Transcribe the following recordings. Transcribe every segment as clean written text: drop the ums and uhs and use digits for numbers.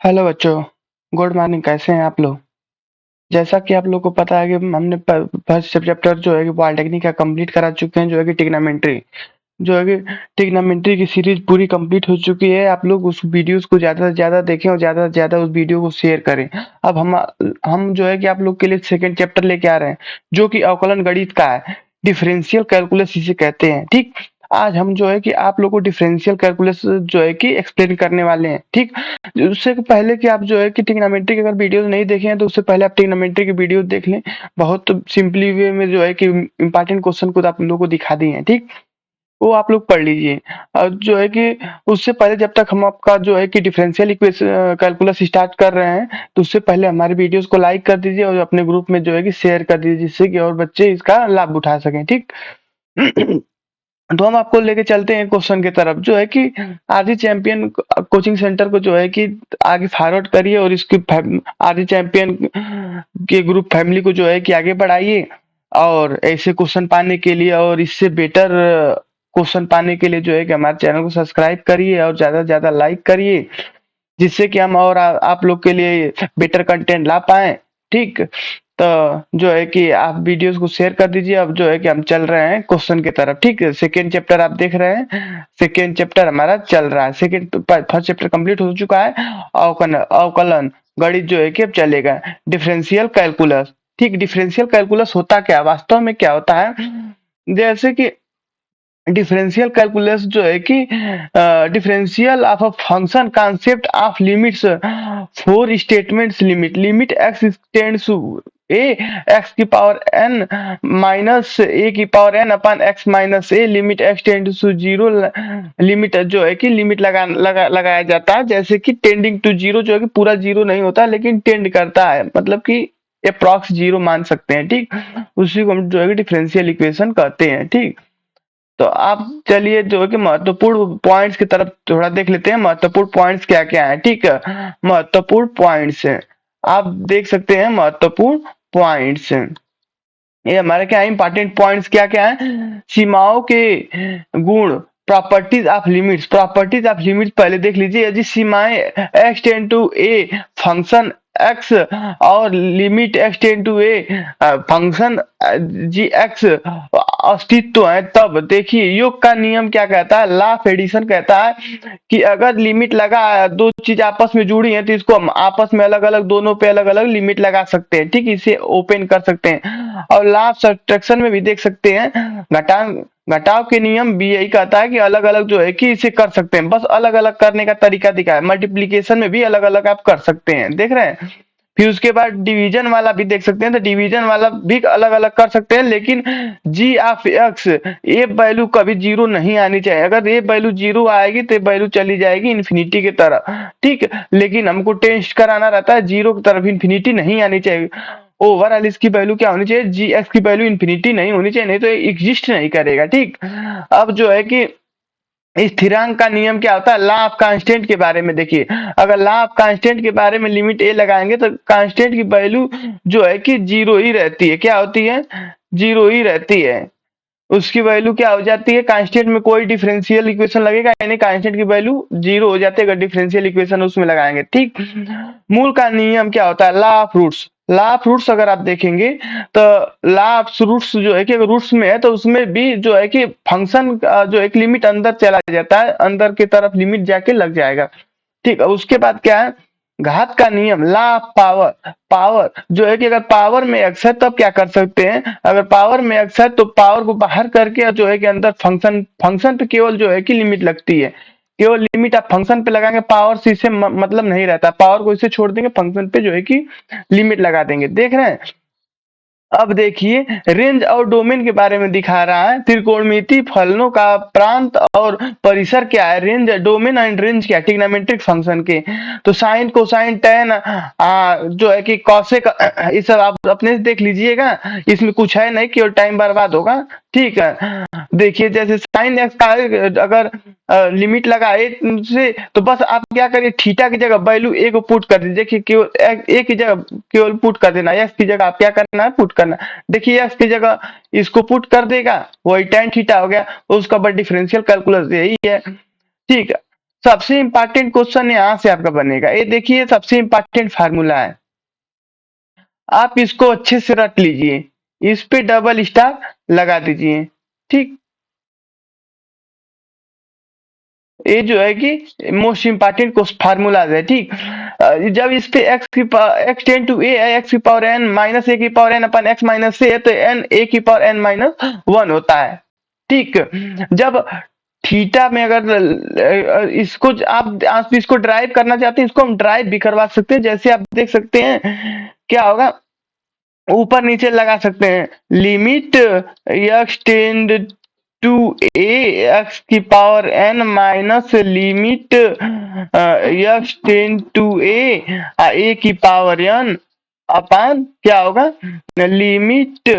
Hello बच्चों, good morning. कैसे हैं आप लोग? जैसा कि आप लोग को पता है कि हमने फर्स्ट चैप्टर जो है कि पॉलिटेक्निक का कंप्लीट करा चुके हैं, जो है कि ट्रिग्नोमेट्री जो है कि ट्रिग्नोमेट्री की सीरीज पूरी कंप्लीट हो चुकी है। आप लोग उस वीडियोस को ज़्यादा से ज़्यादा देखें और ज़्यादा से ज़्यादा उस वीडियो को शेयर करें। अब हम जो है कि आप लोग के लिए सेकंड चैप्टर लेके आ रहे हैं, जो कि अवकलन गणित का है। डिफरेंशियल कैलकुलस इसे कहते हैं, ठीक। आज हम जो है कि आप लोग को डिफरेंशियल कैलकुलस जो है कि एक्सप्लेन करने वाले हैं, ठीक। उससे पहले कि आप जो है कि ट्रिग्नोमेट्री की अगर वीडियोस नहीं देखे हैं तो उससे पहले आप ट्रिग्नोमेट्री की वीडियो देख लें। बहुत सिंपली वे में जो है कि इंपॉर्टेंट क्वेश्चन को आप लोगों को दिखा दिए हैं, ठीक। वो आप लोग पढ़ लीजिए। और जो है कि उससे पहले जब तक हम आपका जो है कि डिफरेंशियल इक्वेशन कैलकुलस स्टार्ट कर रहे हैं, तो उससे पहले हमारे वीडियोस को लाइक कर दीजिए और अपने ग्रुप में जो है कि शेयर कर दीजिए, जिससे कि और बच्चे इसका लाभ उठा सकें, ठीक। तो हम आपको लेके चलते हैं क्वेश्चन की तरफ, जो है कि आरजी चैंपियन कोचिंग सेंटर को जो है कि आगे फॉरवर्ड करिए और इसकी आरजी चैंपियन के ग्रुप फैमिली को जो है कि आगे बढ़ाइए। और ऐसे क्वेश्चन पाने के लिए और इससे बेटर क्वेश्चन पाने के लिए जो है कि हमारे चैनल को सब्सक्राइब करिए और ज्यादा से ज्यादा लाइक करिए, जिससे कि हम और आप लोग के लिए बेटर कंटेंट ला पाए, ठीक। तो जो है कि आप वीडियोस को शेयर कर दीजिए। अब जो है कि हम चल रहे हैं क्वेश्चन की तरफ, ठीक है। सेकेंड चैप्टर आप देख रहे हैं, सेकेंड चैप्टर हमारा चल रहा है। फर्स्ट चैप्टर कंप्लीट हो चुका है। अवकलन गणित जो है कि अब चलेगा। डिफरेंशियल कैलकुलस, ठीक। डिफरेंशियल कैलकुलस होता क्या, वास्तव में क्या होता है? जैसे कि डिफरेंशियल कैलकुलस जो है कि differential of a function concept of limits four statements limit x tends to a x की पावर एन माइनस ए की power n upon x minus a limit x tends to zero. Limit जो है कि limit लगाया जाता है, जैसे कि टेंडिंग टू जीरो, जो है कि पूरा जीरो नहीं होता लेकिन टेंड करता है, मतलब कि अप्रॉक्स जीरो मान सकते हैं, ठीक। उसी को हम जो है कि डिफरेंशियल इक्वेशन कहते हैं, ठीक। तो आप चलिए जो है कि महत्वपूर्ण पॉइंट्स की तरफ थोड़ा देख लेते हैं। महत्वपूर्ण पॉइंट्स क्या क्या है, ठीक है। महत्वपूर्ण पॉइंट्स है, आप देख सकते हैं महत्वपूर्ण पॉइंट्स। ये हमारे क्या इंपॉर्टेंट पॉइंट्स क्या क्या है? सीमाओं के गुण, properties of limits. Properties of limits पहले देख लीजिए। यदि सीमाएं x tend to a function x और limit x tend to a function g x अस्तित्व है, तब देखिए योग का नियम क्या कहता है, लॉ ऑफ एडिशन कहता है कि अगर लिमिट लगा, दो चीज आपस में जुड़ी है तो इसको हम आपस में अलग अलग, दोनों पे अलग अलग लिमिट लगा सकते हैं, ठीक। इसे ओपन कर सकते हैं। और लॉ ऑफ सब्ट्रैक्शन में भी देख सकते हैं, घटाव घटाव के नियम भी यही कहता है कि अलग अलग जो है कि इसे कर सकते हैं, बस अलग अलग करने का तरीका दिखा है। मल्टीप्लीकेशन में भी अलग अलग आप कर सकते हैं, देख रहे हैं। फिर उसके बाद डिवीजन वाला भी देख सकते हैं, तो डिवीजन वाला भी अलग अलग कर सकते हैं, लेकिन जी ऑफ एक्स ये वैल्यू कभी जीरो नहीं आनी चाहिए। अगर ये वैल्यू जीरो आएगी तो वैल्यू चली जाएगी इन्फिनिटी की तरफ, ठीक। लेकिन हमको टेस्ट कराना रहता है जीरो की तरफ, इन्फिनिटी नहीं आनी चाहिए। ओवरऑल इसकी वैल्यू क्या होनी चाहिए, जी एक्स की वैल्यू इन्फिनिटी नहीं होनी चाहिए, नहीं तो एग्जिस्ट नहीं करेगा, ठीक। अब जो है कि स्थिरांक का नियम क्या होता है, लॉ ऑफ कांस्टेंट के बारे में देखिए। अगर लॉ ऑफ कांस्टेंट के बारे में लिमिट ए लगाएंगे तो कांस्टेंट की वैल्यू जो है कि जीरो ही रहती है। क्या होती है? जीरो ही रहती है। उसकी वैल्यू क्या हो जाती है, कांस्टेंट में कोई डिफरेंशियल इक्वेशन लगेगा यानी कांस्टेंट की वैल्यू जीरो हो जाती है अगर डिफरेंशियल इक्वेशन उसमें लगाएंगे, ठीक। मूल का नियम क्या होता है, law of roots. Law of roots अगर आप देखेंगे तो लॉ ऑफ रूट्स जो है कि अगर रूट्स में है तो उसमें भी जो है कि फंक्शन जो एक लिमिट अंदर चला जाता है, अंदर की तरफ लिमिट जाके लग जाएगा, ठीक। उसके बाद क्या है, घात का नियम, लॉ ऑफ पावर। पावर जो है कि अगर पावर में एक्स है तब क्या कर सकते हैं, अगर पावर में एक्स है तो पावर को बाहर करके जो है कि अंदर फंक्शन, फंक्शन पे केवल जो है कि लिमिट लगती है। केवल लिमिट आप फंक्शन पे लगाएंगे, पावर से इसे मतलब नहीं रहता, पावर को इसे छोड़ देंगे, फंक्शन पे जो है कि लिमिट लगा देंगे, देख रहे हैं। अब देखिए रेंज और डोमेन के बारे में दिखा रहा है। त्रिकोणमिति फलनों का प्रांत और परिसर क्या है, रेंज, डोमेन एंड रेंज क्या, ट्रिग्नोमेट्रिक फंक्शन के। तो साइन कोसाइन टैन जो है कि कॉसेक, ये सब आप अपने से देख लीजिएगा, इसमें कुछ है नहीं, केवल टाइम बर्बाद होगा, ठीक है। देखिए जैसे साइन एक्स का अगर लिमिट लगाए से तो बस आप क्या करिए, थीटा की जगह वैल्यू ए को पुट कर दीजिए कि केवल ए की जगह केवल पुट कर देना, एक्स की जगह आप क्या करना है, पुट करना। देखिए एक्स की जगह इसको पुट कर देगा, वही tan थीटा हो गया। उसका बस डिफरेंशियल कैलकुलस यही है, ठीक है। सबसे इंपॉर्टेंट क्वेश्चन यहाँ से आपका बनेगा। ये देखिए सबसे इंपॉर्टेंट फार्मूला है, आप इसको अच्छे से रट लीजिए, इस पे डबल स्टार लगा दीजिए। ठीक, ये जो है कि मोस्ट इंपॉर्टेंट फार्मूलाज है। ठीक, जब इस पे x ten to a x की पावर एन माइनस ए की power n upon x minus a है, तो एन ए की पावर एन माइनस वन होता है। ठीक, जब थीटा में अगर इसको आप इसको ड्राइव करना चाहते हैं, इसको हम ड्राइव भी करवा सकते हैं। जैसे आप देख सकते हैं क्या होगा, ऊपर नीचे लगा सकते हैं, limit x tend to a x की power n minus limit x tend to a की पावर एन अपान क्या होगा, limit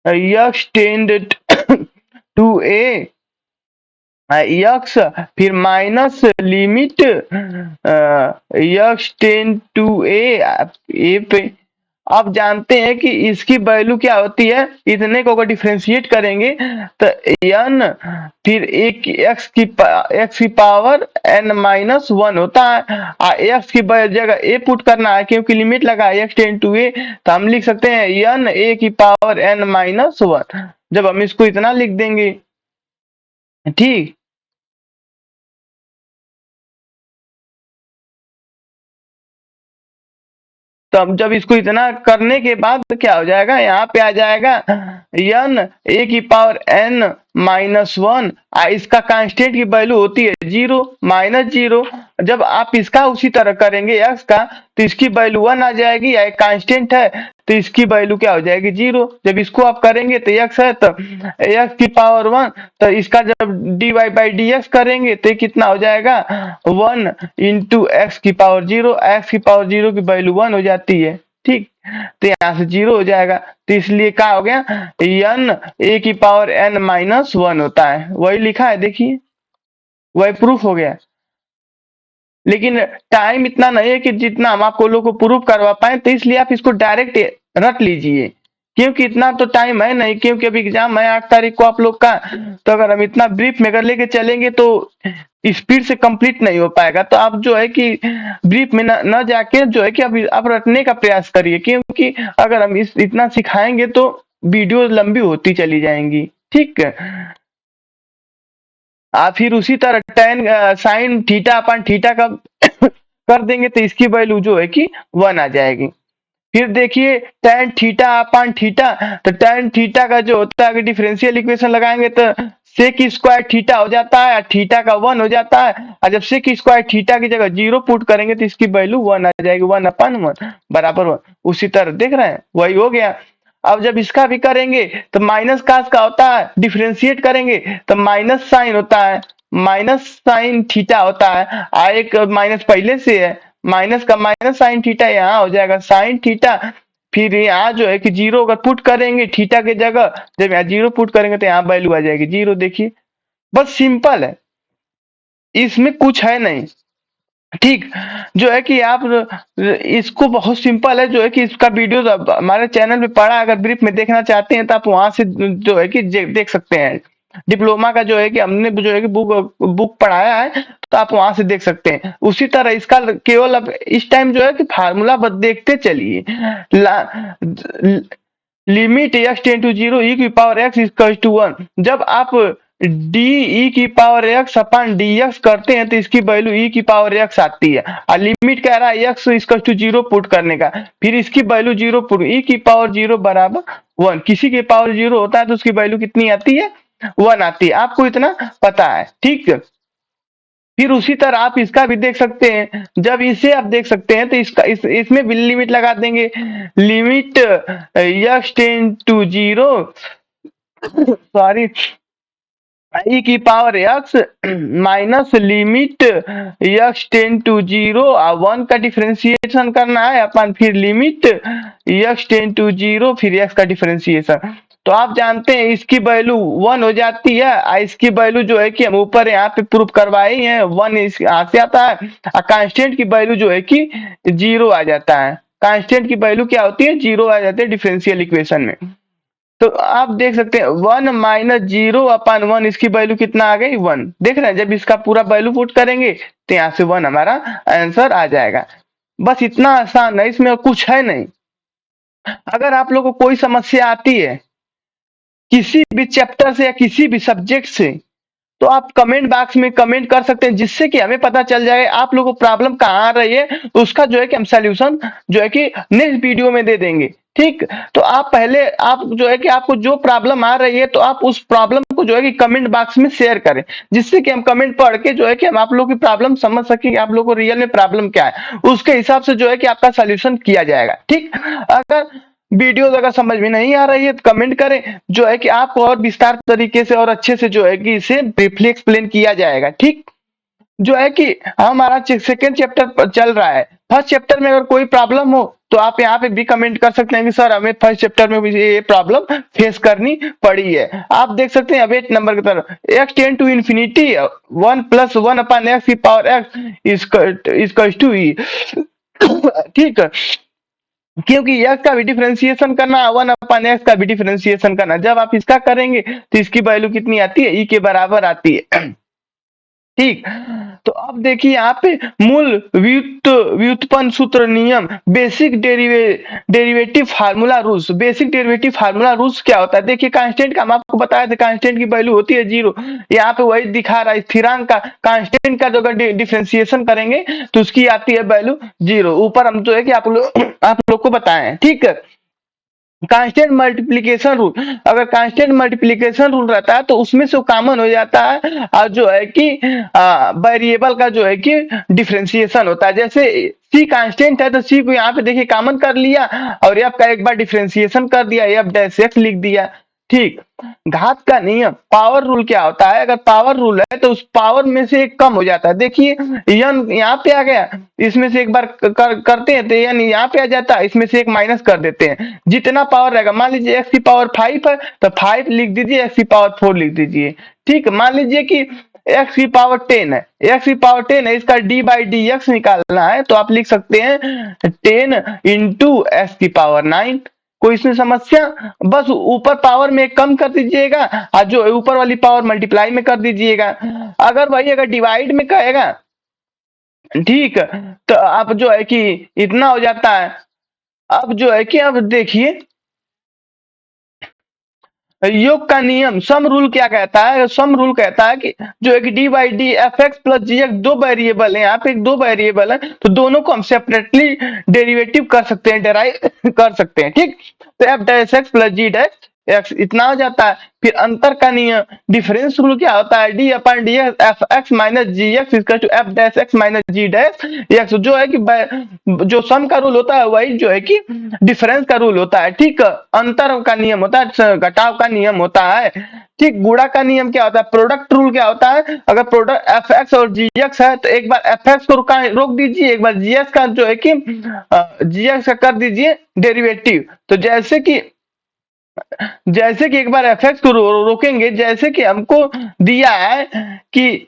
x tend to a x फिर minus limit x tend to a पे। आप जानते हैं कि इसकी वैल्यू क्या होती है, इतने को अगर डिफ्रेंशिएट करेंगे तो एन फिर एक एक्स की पावर एन माइनस वन होता है। एक्स की जगह ए पुट करना है क्योंकि लिमिट लगा है एक्स टेन टू ए, तो हम लिख सकते हैं एन ए की पावर एन माइनस वन। जब हम इसको इतना लिख देंगे, ठीक, तो अब जब इसको इतना करने के बाद तो क्या हो जाएगा, यहाँ पे आ जाएगा एन ए की पावर एन माइनस वन, इसका कांस्टेंट की वैल्यू होती है जीरो माइनस जीरो। जब आप इसका उसी तरह करेंगे एक्स का, तो इसकी वैल्यू वन आ जाएगी, या कांस्टेंट है तो इसकी वैल्यू क्या हो जाएगी, जीरो। जब इसको आप करेंगे तो एक्स है तो एक्स की पावर वन, तो इसका जब d y by d x करेंगे तो कितना हो जाएगा, वन इंटू एक्स की पावर जीरो। एक्स की पावर जीरो की वैल्यू वन हो जाती है। ठीक, तो यहाँ से जीरो हो जाएगा, तो इसलिए क्या हो गया, एन ए की पावर एन माइनस वन होता है। वही लिखा है, देखिए वही प्रूफ हो गया। लेकिन टाइम इतना नहीं है कि जितना हम आपको लोगों को प्रूफ करवा पाए, तो इसलिए आप इसको डायरेक्ट रट लीजिए, क्योंकि इतना तो टाइम है नहीं, क्योंकि अभी एग्जाम है 8 तारीख को आप लोग का। तो अगर हम इतना ब्रीफ में अगर लेके चलेंगे तो स्पीड से कंप्लीट नहीं हो पाएगा। तो आप जो है कि ब्रीफ में न जाके जो है कि आप रटने का प्रयास करिए, क्योंकि अगर हम इतना सिखाएंगे तो वीडियो लंबी होती चली जाएंगी। ठीक है, फिर उसी तरह टेन साइन थीटा अपन थीटा का कर देंगे तो इसकी वैल्यू जो है कि वन आ जाएगी। फिर देखिए टेन थीटा अपन थीटा, तो टेन थीटा का जो होता है अगर डिफरेंशियल इक्वेशन लगाएंगे तो सेक स्क्वायर थीटा हो जाता है, थीटा का वन हो जाता है। और जब सेक स्क्वायर थीटा की जगह जीरो पुट करेंगे तो इसकी वैल्यू वन आ जाएगी, वन अपन वन बराबर वन। उसी तरह देख रहे हैं, वही हो गया। अब जब इसका भी करेंगे तो माइनस कास का होता है, डिफरेंशिएट करेंगे तो माइनस साइन होता है, माइनस साइन थीटा होता है। एक माइनस पहले से है, माइनस का माइनस साइन थीटा यहाँ हो जाएगा साइन थीटा। फिर यहाँ जो है कि जीरो अगर पुट करेंगे थीटा की जगह, जब यहाँ जीरो पुट करेंगे तो यहाँ वैल्यू आ जाएगी जीरो। देखिए बस सिंपल है, इसमें कुछ है नहीं। ठीक, जो है कि आप इसको बहुत सिंपल है, जो है कि इसका वीडियो हमारे चैनल पे पड़ा, अगर ब्रीफ में देखना चाहते हैं तो आप वहां से जो है कि देख सकते हैं। डिप्लोमा का जो है कि हमने जो है कि बुक पढ़ाया है, तो आप वहां से देख सकते हैं। उसी तरह इसका केवल अब इस टाइम जो है कि फार्मूला बस देखते चलिए, limit x ten to zero e की power x equal to one. जब आप डी ई की power x upon d x करते हैं तो इसकी वैल्यू ई की पावर एक्स आती है, और लिमिट कह रहा है x equal to zero put करने का, फिर इसकी वैल्यू जीरो पुट, ई की पावर जीरो बराबर वन। किसी की पावर जीरो होता है तो उसकी वैल्यू कितनी आती है, वन आती है। आपको इतना पता है। ठीक, फिर उसी तरह आप इसका भी देख सकते हैं। जब इसे आप देख सकते हैं तो इसमें भी लिमिट लगा देंगे, limit x ten to zero sorry e की power x minus limit x ten to zero, one का डिफरेंशिएशन करना है अपन, फिर limit x ten to zero फिर एक्स का डिफरेंशिएशन। तो आप जानते हैं इसकी वैल्यू वन हो जाती है, इसकी वैल्यू जो है कि हम ऊपर यहाँ पे प्रूफ करवाए हैं, वन यहाँ से आता है। और कांस्टेंट की वैल्यू जो है कि जीरो आ जाता है। कांस्टेंट की वैल्यू क्या होती है, जीरो आ जाती है डिफरेंशियल इक्वेशन में। तो आप देख सकते हैं 1 माइनस 0/1 इसकी वैल्यू कितना आ गई 1। देख रहे हैं, जब इसका पूरा वैल्यू पुट करेंगे तो यहाँ से 1 हमारा आंसर आ जाएगा। बस इतना आसान है, इसमें कुछ है नहीं। अगर आप लोग को कोई समस्या आती है किसी भी चैप्टर से या किसी भी सब्जेक्ट से, तो आप कमेंट बॉक्स में कमेंट कर सकते हैं, जिससे कि हमें पता चल जाए आप लोगों को प्रॉब्लम कहाँ आ रही है। उसका जो है कि हम सॉल्यूशन जो है कि नेक्स्ट वीडियो में दे देंगे। ठीक, तो आप पहले आप जो है कि आपको जो प्रॉब्लम आ रही है तो आप उस प्रॉब्लम को जो है कि कमेंट बॉक्स में शेयर करें, जिससे कि हम कमेंट पढ़ के जो है कि हम आप लोग की प्रॉब्लम समझ सकें कि आप लोग को रियल में प्रॉब्लम क्या है, उसके हिसाब से जो है कि आपका सोल्यूशन किया जाएगा। ठीक, अगर वीडियो अगर समझ में नहीं आ रही है तो कमेंट करें, जो है कि आपको और विस्तार तरीके से और अच्छे से जो है कि इसे ब्रीफली एक्सप्लेन किया जाएगा। ठीक, जो है कि हमारा सेकेंड चैप्टर चल रहा है। फर्स्ट चैप्टर में अगर कोई प्रॉब्लम हो तो आप यहाँ पे भी कमेंट कर सकते हैं कि सर हमें फर्स्ट चैप्टर में भी ये प्रॉब्लम फेस करनी पड़ी है। आप देख सकते हैं अब 8 नंबर की तरफ x tends to infinity 1 + 1/x की पावर x इज टू ई। ठीक है, क्योंकि x का भी डिफरेंशिएशन करना 1/x का भी डिफरेंशिएशन करना, जब आप इसका करेंगे तो इसकी वैल्यू कितनी आती है, e के बराबर आती है। ठीक, तो अब देखिए यहाँ पे मूल व्युत्पन्न सूत्र नियम, basic derivative formula rules. Basic derivative formula rules क्या होता है? देखिए कांस्टेंट का हम आपको बताया था, कांस्टेंट की वैल्यू होती है 0। यहाँ पे वही दिखा रहा है, स्थिरांक का कांस्टेंट का जो अगर डिफरेंशिएशन करेंगे तो उसकी आती है वैल्यू 0। ऊपर हम जो है कि आप लोग को बताएं। ठीक है, कांस्टेंट मल्टीप्लीकेशन रूल, अगर कांस्टेंट मल्टीप्लीकेशन रूल रहता है तो उसमें से कॉमन हो जाता है और जो है कि वेरिएबल का जो है कि डिफरेंशिएशन होता है। जैसे सी कांस्टेंट है तो सी को यहाँ पे देखिए कॉमन कर लिया और एफ का एक बार डिफरेंशिएशन कर दिया, एफ डैश एक्स लिख दिया। ठीक, घात का नियम, पावर रूल क्या होता है? अगर पावर रूल है तो उस पावर में से एक कम हो जाता है। देखिए यन यहाँ पे आ गया, इसमें से एक बार करते हैं तो यानी यहाँ पे आ जाता है, इसमें से एक माइनस कर देते हैं। जितना पावर रहेगा, मान लीजिए x की पावर 5 है तो 5 लिख दीजिए, x की पावर 4 लिख दीजिए। ठीक, मान लीजिए कि x की पावर 10 है, x की पावर 10 है, इसका d/dx निकालना है तो आप लिख सकते हैं 10 इंटू एक्स की पावर 9। कोई इसमें समस्या? बस ऊपर पावर में कम कर दीजिएगा और जो ऊपर वाली पावर मल्टीप्लाई में कर दीजिएगा। अगर भाई अगर डिवाइड में कहेगा, ठीक, तो आप जो है कि इतना हो जाता है। अब जो है कि अब देखिए योग का नियम, सम रूल क्या कहता है? सम रूल कहता है कि जो है कि d/d(f(x + gx) दो वेरिएबल है, यहाँ पे दो वेरिएबल है तो दोनों को हम सेपरेटली डेरिवेटिव कर सकते हैं, डेराइव कर सकते हैं। ठीक, तो f'(x + g'(x) इतना हो जाता है। फिर अंतर का नियम, डिफरेंस रूल क्या होता है? d/dx f(x - gx) f'(x - g'(x) जो है कि जो सम का रूल होता है वही जो है कि डिफरेंस का रूल होता है। ठीक, अंतर का नियम होता है, घटाव का नियम होता है। ठीक, गुणा का नियम क्या होता है? प्रोडक्ट रूल क्या होता है? अगर प्रोडक्ट f(x) और gx है तो एक बार f(x) को रोक दीजिए, एक बार gx का जो है कि gx का कर दीजिए डेरिवेटिव। तो जैसे कि एक बार fx को रोकेंगे, जैसे कि हमको दिया है कि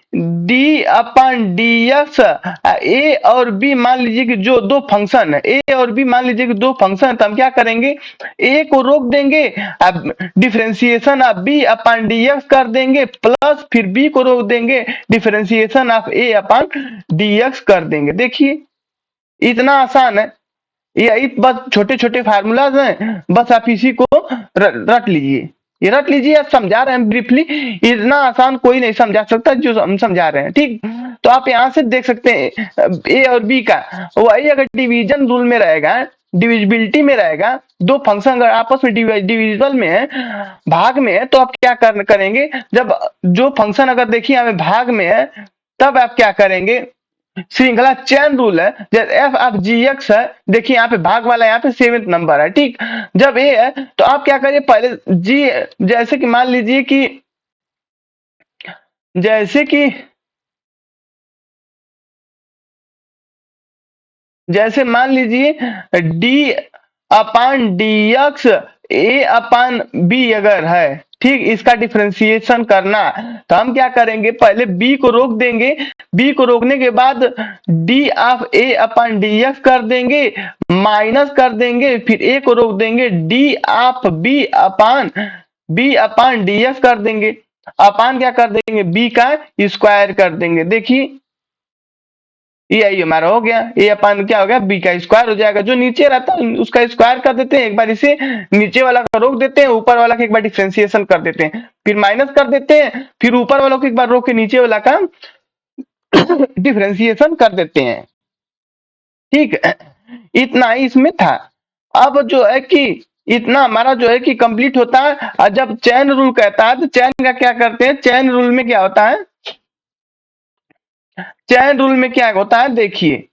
d/dx a और b, मान लीजिए कि जो दो फंक्शन है a और b, मान लीजिए कि दो फंक्शन है, तो हम क्या करेंगे a को रोक देंगे, अब डिफरेंशिएशन ऑफ b/dx कर देंगे, प्लस फिर b को रोक देंगे, डिफरेंशिएशन ऑफ a/dx कर देंगे। देखिए इतना आसान है, यही बस छोटे छोटे फार्मूलाज हैं, बस आप इसी को रट लीजिए। ये रट लीजिए, आप समझा रहे हैं ब्रीफली, इतना आसान कोई नहीं समझा सकता जो हम समझा रहे हैं। ठीक, तो आप यहाँ से देख सकते हैं ए और बी का वही अगर डिवीजन रूल में रहेगा, डिविजिबिलिटी में रहेगा, दो फंक्शन अगर आपस में डिविजिबल में है, भाग में है, तो आप क्या करेंगे? जब जो फंक्शन अगर देखिए हमें भाग में है तब आप क्या करेंगे? श्रृंखला चैन रूल है। जैसे f(g(x) है, देखिए यहाँ पे भाग वाला यहाँ पे 7th नंबर है। ठीक, जब ए है तो आप क्या करिए, पहले जी, जैसे कि मान लीजिए कि जैसे कि जैसे मान लीजिए d/dx a/b अगर है, ठीक, इसका डिफरेंशिएशन करना। तो हम क्या करेंगे, पहले बी को रोक देंगे, बी को रोकने के बाद D of A upon d x कर देंगे, माइनस कर देंगे, फिर ए को रोक देंगे, d of b upon d x कर देंगे, अपान क्या कर देंगे, बी का स्क्वायर कर देंगे। देखिए ये हमारा हो गया, ए अपान क्या हो गया, बी का स्क्वायर हो जाएगा। जो नीचे रहता है उसका स्क्वायर कर देते हैं, एक बार इसे नीचे वाला को रोक देते हैं, ऊपर वाला का एक बार डिफरेंशिएशन कर देते हैं, फिर माइनस कर देते हैं, फिर ऊपर वालों को एक बार रोक के नीचे वाला का डिफरेंशिएशन कर देते हैं। ठीक, इतना ही इसमें था। अब जो है कि इतना हमारा जो है कि कंप्लीट होता है। और जब चैन रूल कहता है तो चैन का क्या करते हैं, चैन रूल में क्या होता है, चैन रूल में क्या होता है, देखिए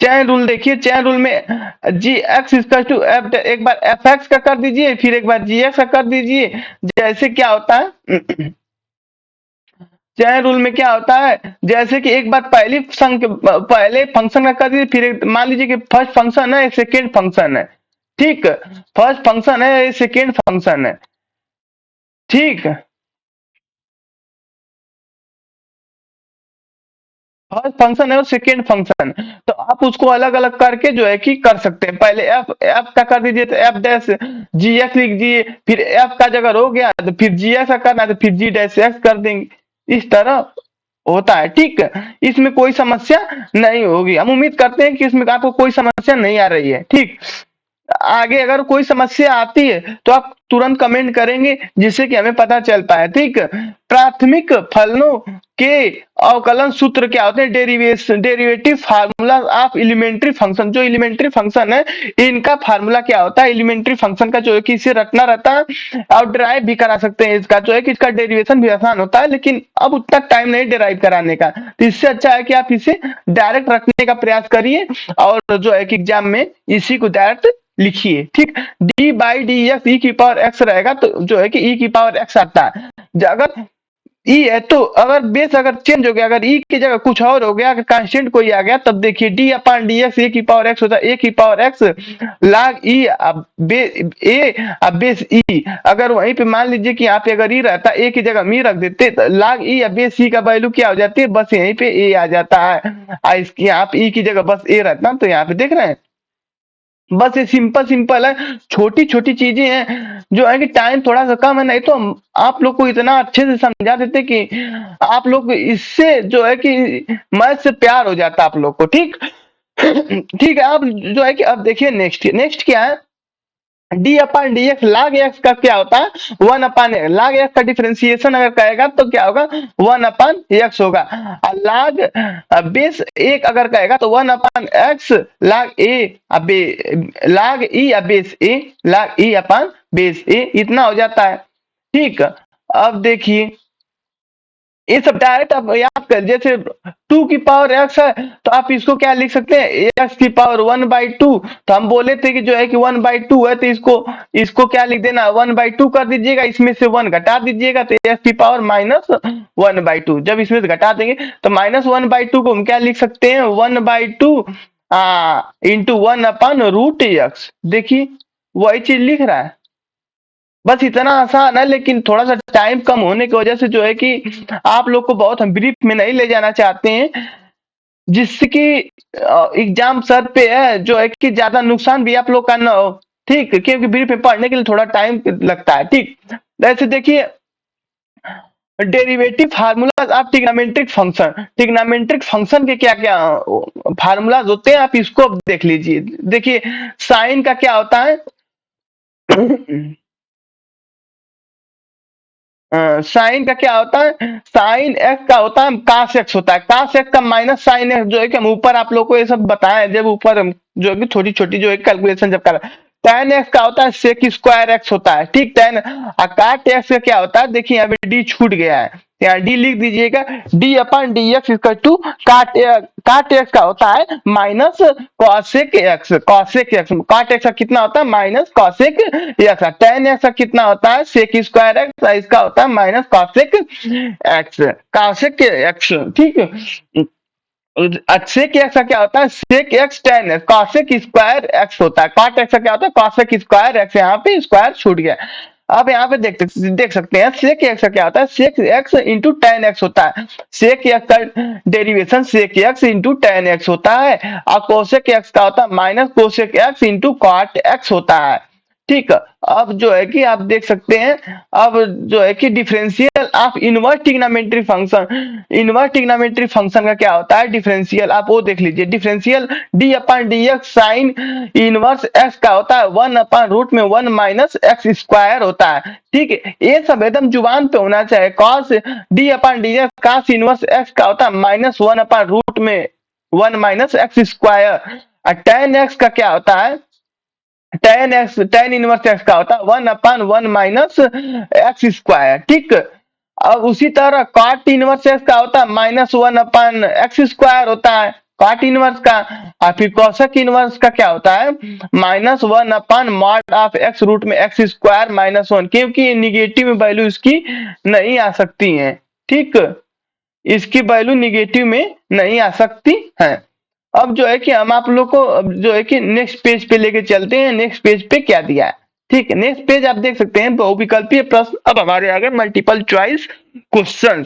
चैन रूल, देखिए चैन रूल में जी एक्स इक्वल टू एफ, एक बार एफ एक्स का कर दीजिए, फिर एक बार जी एक्स का कर दीजिए। जैसे क्या होता है चैन रूल में क्या होता है, जैसे कि एक बार पहले फंक्शन का कर दीजिए, फिर मान लीजिए कि फर्स्ट फंक्शन है, सेकेंड फंक्शन है। ठीक, फर्स्ट फंक्शन है, सेकेंड फंक्शन है। ठीक, फर्स्ट फंक्शन है और सेकेंड फंक्शन, तो आप उसको अलग अलग करके जो है कि कर सकते हैं। पहले एफ एफ का कर दीजिए तो एफ डैश जी एक्स लिख दीजिए, फिर एफ का जगह हो गया तो फिर जी एक्स का करना है तो फिर जी डैश एक्स कर देंगे। इस तरह होता है। ठीक, इसमें कोई समस्या नहीं होगी। हम उम्मीद करते हैं कि इसमें आपको कोई समस्या नहीं आ रही है। ठीक, आगे अगर कोई समस्या आती है तो आप तुरंत कमेंट करेंगे जिससे कि हमें पता चल पाए। ठीक, प्राथमिक फलनों के अवकलन सूत्र क्या होते हैं, derivative formula of elementary function. जो एलिमेंट्री फंक्शन है इनका फार्मूला क्या होता है, एलिमेंट्री फंक्शन का जो है कि इसे रटना रहता है और डिराइव भी करा सकते हैं। इसका जो है कि इसका डेरिवेशन भी आसान होता है, लेकिन अब उतना टाइम नहीं डिराइव कराने का, तो इससे अच्छा है कि आप इसे डायरेक्ट रखने का प्रयास करिए और जो है कि एग्जाम में इसी को डायरेक्ट लिखिए। ठीक, डी बाई डी एक्स ई की पावर एक्स रहेगा तो जो है कि ई की पावर एक्स आता है। अगर ई है तो अगर बेस अगर चेंज हो गया, अगर ई की जगह कुछ और हो गया, अगर कांस्टेंट कोई आ गया, तब देखिए डी अपान डी एक्स ए की पावर एक्स होता है, ए की पावर एक्स लाग ई बेस ई। अगर वहीं पे मान लीजिए कि यहाँ पे अगर ई रहता, ए की जगह मी रख देते तो लाग ई या बेस ई का वैल्यू क्या हो जाती है, बस यहीं पे ए आ जाता है। इसकी यहाँ पे ई की जगह बस ए रहता, तो यहाँ पे देख रहे हैं बस ये सिंपल सिंपल है, छोटी छोटी चीजें हैं जो है कि टाइम थोड़ा सा कम है, नहीं तो हम आप लोग को इतना अच्छे से समझा देते कि आप लोग इससे जो है कि मैथ से प्यार हो जाता आप लोग को। ठीक ठीक है, आप जो है कि अब देखिए नेक्स्ट क्या है, डी अपान डी एक्स, लाग एक्स का क्या होता है, वन अपान एक्स। लाग एक्स का डिफरेंशिएशन अगर कहेगा तो क्या होगा, वन अपान एक्स होगा। और लाग बेस एक अगर कहेगा तो वन अपान एक्स लाग ए लाग ई बेस ए, लाग ई अपान बेस ए, इतना हो जाता है। ठीक, अब देखिए ये सब डायरेक्ट आप याद कर, जैसे टू की पावर एक्स है तो आप इसको क्या लिख सकते हैं, एक्स की पावर वन बाई टू। तो हम बोले थे कि जो है कि वन बाई टू है तो इसको क्या लिख देना, वन बाई टू कर दीजिएगा, इसमें से वन घटा दीजिएगा तो एक्स की power minus one by to. जब इसमें से घटा देंगे तो माइनस वन बाई टू को हम क्या लिख सकते हैं, one by two into one upon root x. देखिए वही चीज लिख रहा है, बस इतना आसान है, लेकिन थोड़ा सा टाइम कम होने की वजह से जो है कि आप लोग को बहुत हम ब्रीफ में नहीं ले जाना चाहते हैं, जिसकी एग्जाम सर पे है जो है कि ज्यादा नुकसान भी आप लोग का ना हो। ठीक, क्योंकि ब्रीफ में पढ़ने के लिए थोड़ा टाइम लगता है। ठीक, जैसे देखिए derivative formulas of trigonometric function, trigonometric function के क्या क्या फार्मूलाज होते हैं, आप इसको अब देख लीजिए। देखिए साइन का क्या होता है साइन का क्या होता है, साइन एक्स का होता है कास एक्स होता है, कास एक्स का माइनस साइन एक्स, जो है कि हम ऊपर आप लोग को ये सब बताए जब ऊपर हम जो है कि छोटी छोटी जो है कैलकुलेशन जब कर, tan एक्स का होता है सेक स्क्वायर एक्स होता है। ठीक, tan काट एक्स का क्या होता है, देखिए यहाँ पे डी छूट गया है, यहाँ डी लिख दीजिएगा, d upon d x equal to cot x का होता है minus cosec x, cosec x, cot x का कितना होता है minus cosec x, tan x का कितना होता है सेक स्क्वायर एक्स, इसका होता है minus cosec x, cosec x. ठीक है, सेक एक्स का क्या होता है, sec x tan x, cosec square x होता है, कॉट एक्स का क्या होता है, कॉसेक स्क्वायर एक्स, यहाँ पे स्क्वायर छूट गया। अब यहाँ पे देख सकते हैं सेक एक्स का क्या होता है, sec x into tan x होता है, सेक एक्स का derivation sec x into tan x होता है, और कोसेक एक्स का होता है minus cosec x into cot x होता है। ठीक है। अब जो है कि आप देख सकते हैं, अब जो है कि differential of inverse trigonometry function, inverse trigonometry function का क्या होता है डिफरेंशियल, आप वो देख लीजिए, differential d upon d x sine inverse x का होता है वन अपन रूट में वन माइनस एक्स स्क्वायर होता है। ठीक है, ये सब एकदम जुबान पे होना चाहिए। Cos d upon d x cos inverse x का होता है माइनस वन अपन रूट में वन माइनस एक्स स्क्वायर, और टेन एक्स का क्या होता है, tan x tan inverse x का होता है one upon one minus x square. ठीक। अब उसी तरह कॉट इनवर्स एक्स का होता है माइनस वन अपान एक्स स्क्वायर होता है कॉट इनवर्स का, और फिर कॉसेक इनवर्स का क्या होता है minus one upon mod of x root में एक्स स्क्वायर माइनस वन, क्योंकि निगेटिव वैल्यू इसकी नहीं आ सकती है। ठीक, इसकी वैल्यू निगेटिव में नहीं आ सकती है। अब जो है कि हम आप लोग को अब जो है कि नेक्स्ट पेज पे लेके चलते हैं, नेक्स्ट पेज पे क्या दिया है। ठीक है, नेक्स्ट पेज आप देख सकते हैं बहुविकल्पीय प्रश्न, अब हमारे आगे multiple choice question.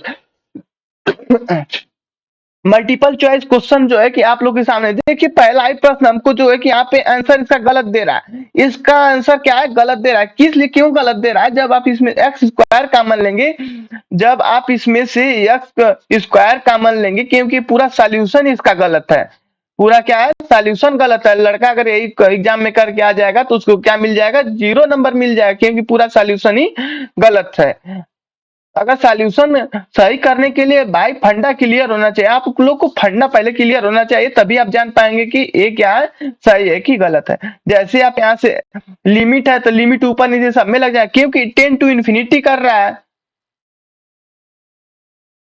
Multiple choice question जो है कि आप लोग के सामने देखिए, पहला ही प्रश्न हमको जो है कि यहाँ पे आंसर इसका गलत दे रहा है, इसका आंसर क्या है गलत दे रहा है, किस लिए क्यों गलत दे रहा है, जब आप इसमें एक्स स्क्वायर कॉमन लेंगे, जब आप इसमें से एक्स स्क्वायर कॉमन लेंगे, क्योंकि पूरा सॉल्यूशन इसका गलत है, पूरा क्या है सॉल्यूशन गलत है। लड़का अगर यही एग्जाम में करके आ जाएगा तो उसको क्या मिल जाएगा, जीरो नंबर मिल जाएगा, क्योंकि पूरा सॉल्यूशन ही गलत है। अगर सॉल्यूशन सही करने के लिए भाई फंडा क्लियर होना चाहिए, आप लोग को फंडा पहले क्लियर होना चाहिए, तभी आप जान पाएंगे कि ये क्या है, सही है कि गलत है। जैसे आप यहाँ से लिमिट है तो लिमिट ऊपर नीचे सब में लग जाए, क्योंकि टेन टू इन्फिनिटी कर रहा है,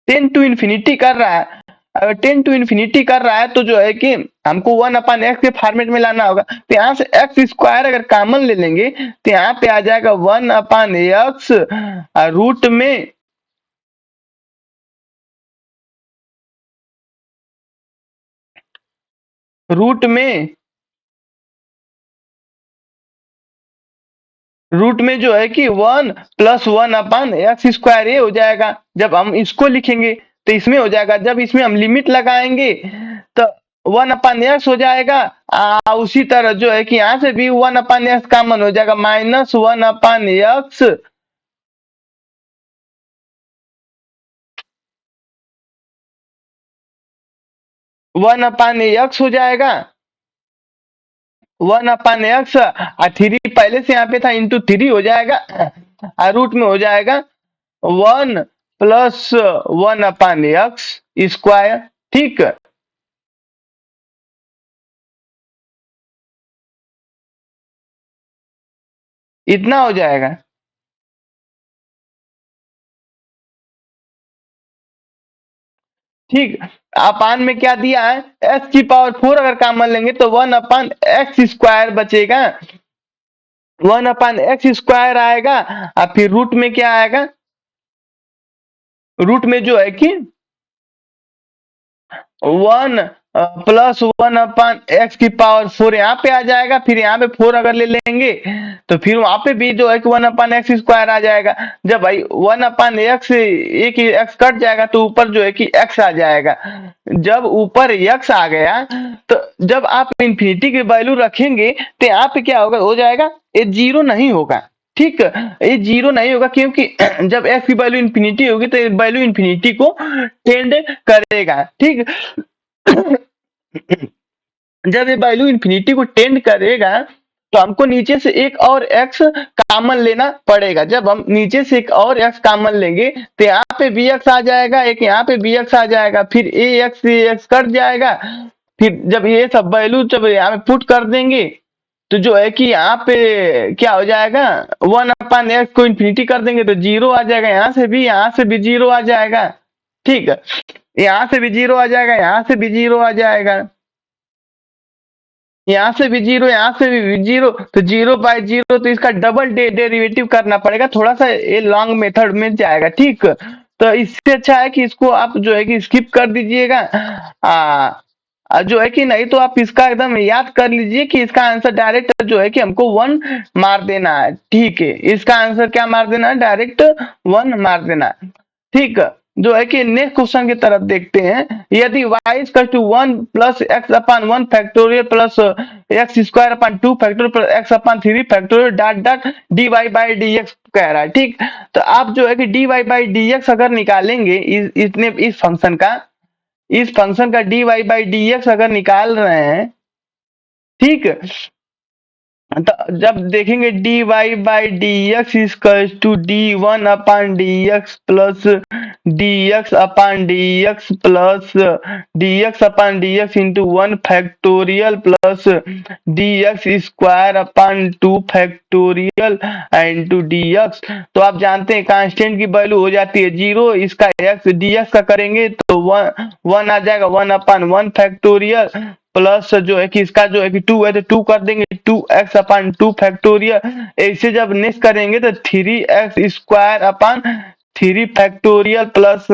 टेन टू इन्फिनिटी कर रहा है। अगर टेन टू इन्फिनिटी कर रहा है तो जो है कि हमको वन अपन एक्स के फॉर्मेट में लाना होगा, तो यहाँ से एक्स स्क्वायर अगर कॉमन ले लेंगे तो यहाँ पे आ जाएगा वन अपन एक्स रूट में रूट में रूट में जो है कि वन प्लस वन अपन एक्स स्क्वायर ये हो जाएगा। जब हम इसको लिखेंगे तो इसमें हो जाएगा, जब इसमें हम लिमिट लगाएंगे तो वन अपन एक्स हो जाएगा। उसी तरह जो है कि यहाँ से भी वन अपन एक्स कॉमन हो जाएगा, माइनस वन अपन एक्स वन अपन एक्स हो जाएगा, वन अपन एक्स थ्री पहले से यहाँ पे था इंटू थ्री हो जाएगा, रूट में हो जाएगा वन प्लस वन अपन एक्स स्क्वायर। ठीक, इतना हो जाएगा। ठीक, अपान में क्या दिया है, एक्स की पावर फोर अगर कॉमन लेंगे तो वन अपान एक्स स्क्वायर बचेगा, वन अपान एक्स स्क्वायर आएगा, और फिर रूट में क्या आएगा, रूट में जो है कि वन प्लस वन अपन एक्स की पावर फोर यहाँ पे आ जाएगा, फिर यहाँ पे फोर अगर ले लेंगे तो फिर वहां पे भी जो है कि वन अपन एक्स स्क्वायर आ जाएगा। जब भाई वन अपन एक्स एक ही एक्स कट जाएगा तो ऊपर जो है कि एक्स आ जाएगा। जब ऊपर एक्स आ गया तो जब आप इंफिनिटी की वैल्यू रखेंगे तो यहाँ पे क्या होगा, हो जाएगा ये जीरो नहीं होगा। ठीक, ये जीरो नहीं होगा क्योंकि जब एक्स की वैल्यू इंफिनिटी होगी तो वैल्यू इंफिनिटी को टेंड करेगा। ठीक, जब ये वैल्यू इंफिनिटी को टेंड करेगा तो हमको नीचे से एक और एक्स कॉमन लेना पड़ेगा। जब हम नीचे से एक और एक्स कॉमन लेंगे तो यहाँ पे बी एक्स आ जाएगा, एक यहाँ पे बी एक्स आ जाएगा, फिर ए एक्स कट जाएगा। फिर जब ये सब वैल्यू जब यहाँ पे पुट कर देंगे तो जो है कि यहाँ पे क्या हो जाएगा, वन अपन एक्स को इन्फिनिटी कर देंगे तो जीरो आ जाएगा, यहाँ से भी जीरो आ जाएगा। ठीक है, यहाँ से भी जीरो आ जाएगा, यहाँ से भी जीरो आ जाएगा, यहाँ से भी जीरो, यहाँ से भी जीरो, तो जीरो बाय जीरो, तो इसका डबल डेरिवेटिव करना पड़ेगा, थोड़ा सा ये लॉन्ग मेथड में जाएगा। ठीक, तो इससे अच्छा है कि इसको आप जो है कि स्किप कर दीजिएगा। जो है कि नहीं तो आप इसका एकदम याद कर लीजिए कि इसका आंसर डायरेक्ट जो है कि हमको 1 मार देना है। ठीक है, इसका आंसर क्या मार देना है? डायरेक्ट 1 मार देना है। ठीक है, जो है कि नेक्स्ट क्वेश्चन की तरफ देखते हैं। यदि y equal to 1 plus x upon 1 factorial plus x square upon 2 factorial plus x upon 3 factorial dot dot d y by d x कह रहा है। ठीक, तो आप जो है कि d y by d x अगर निकालेंगे इस फंक्शन का d y by d x अगर निकाल रहे हैं, ठीक, तो जब देखेंगे d y by d x equal to D one upon d x plus d x upon d x plus d x upon d x into 1 factorial plus d x square upon 2 factorial into d x. तो आप जानते हैं constant की value हो जाती है 0, इसका x D x का करेंगे तो 1 आ जाएगा 1 अपान 1 फैक्टोरियल प्लस जो है कि इसका जो है कि 2 है तो 2 कर देंगे 2x अपान 2 फैक्टोरियल। ऐसे जब नेक्स्ट करेंगे तो 3x square upon 3 factorial plus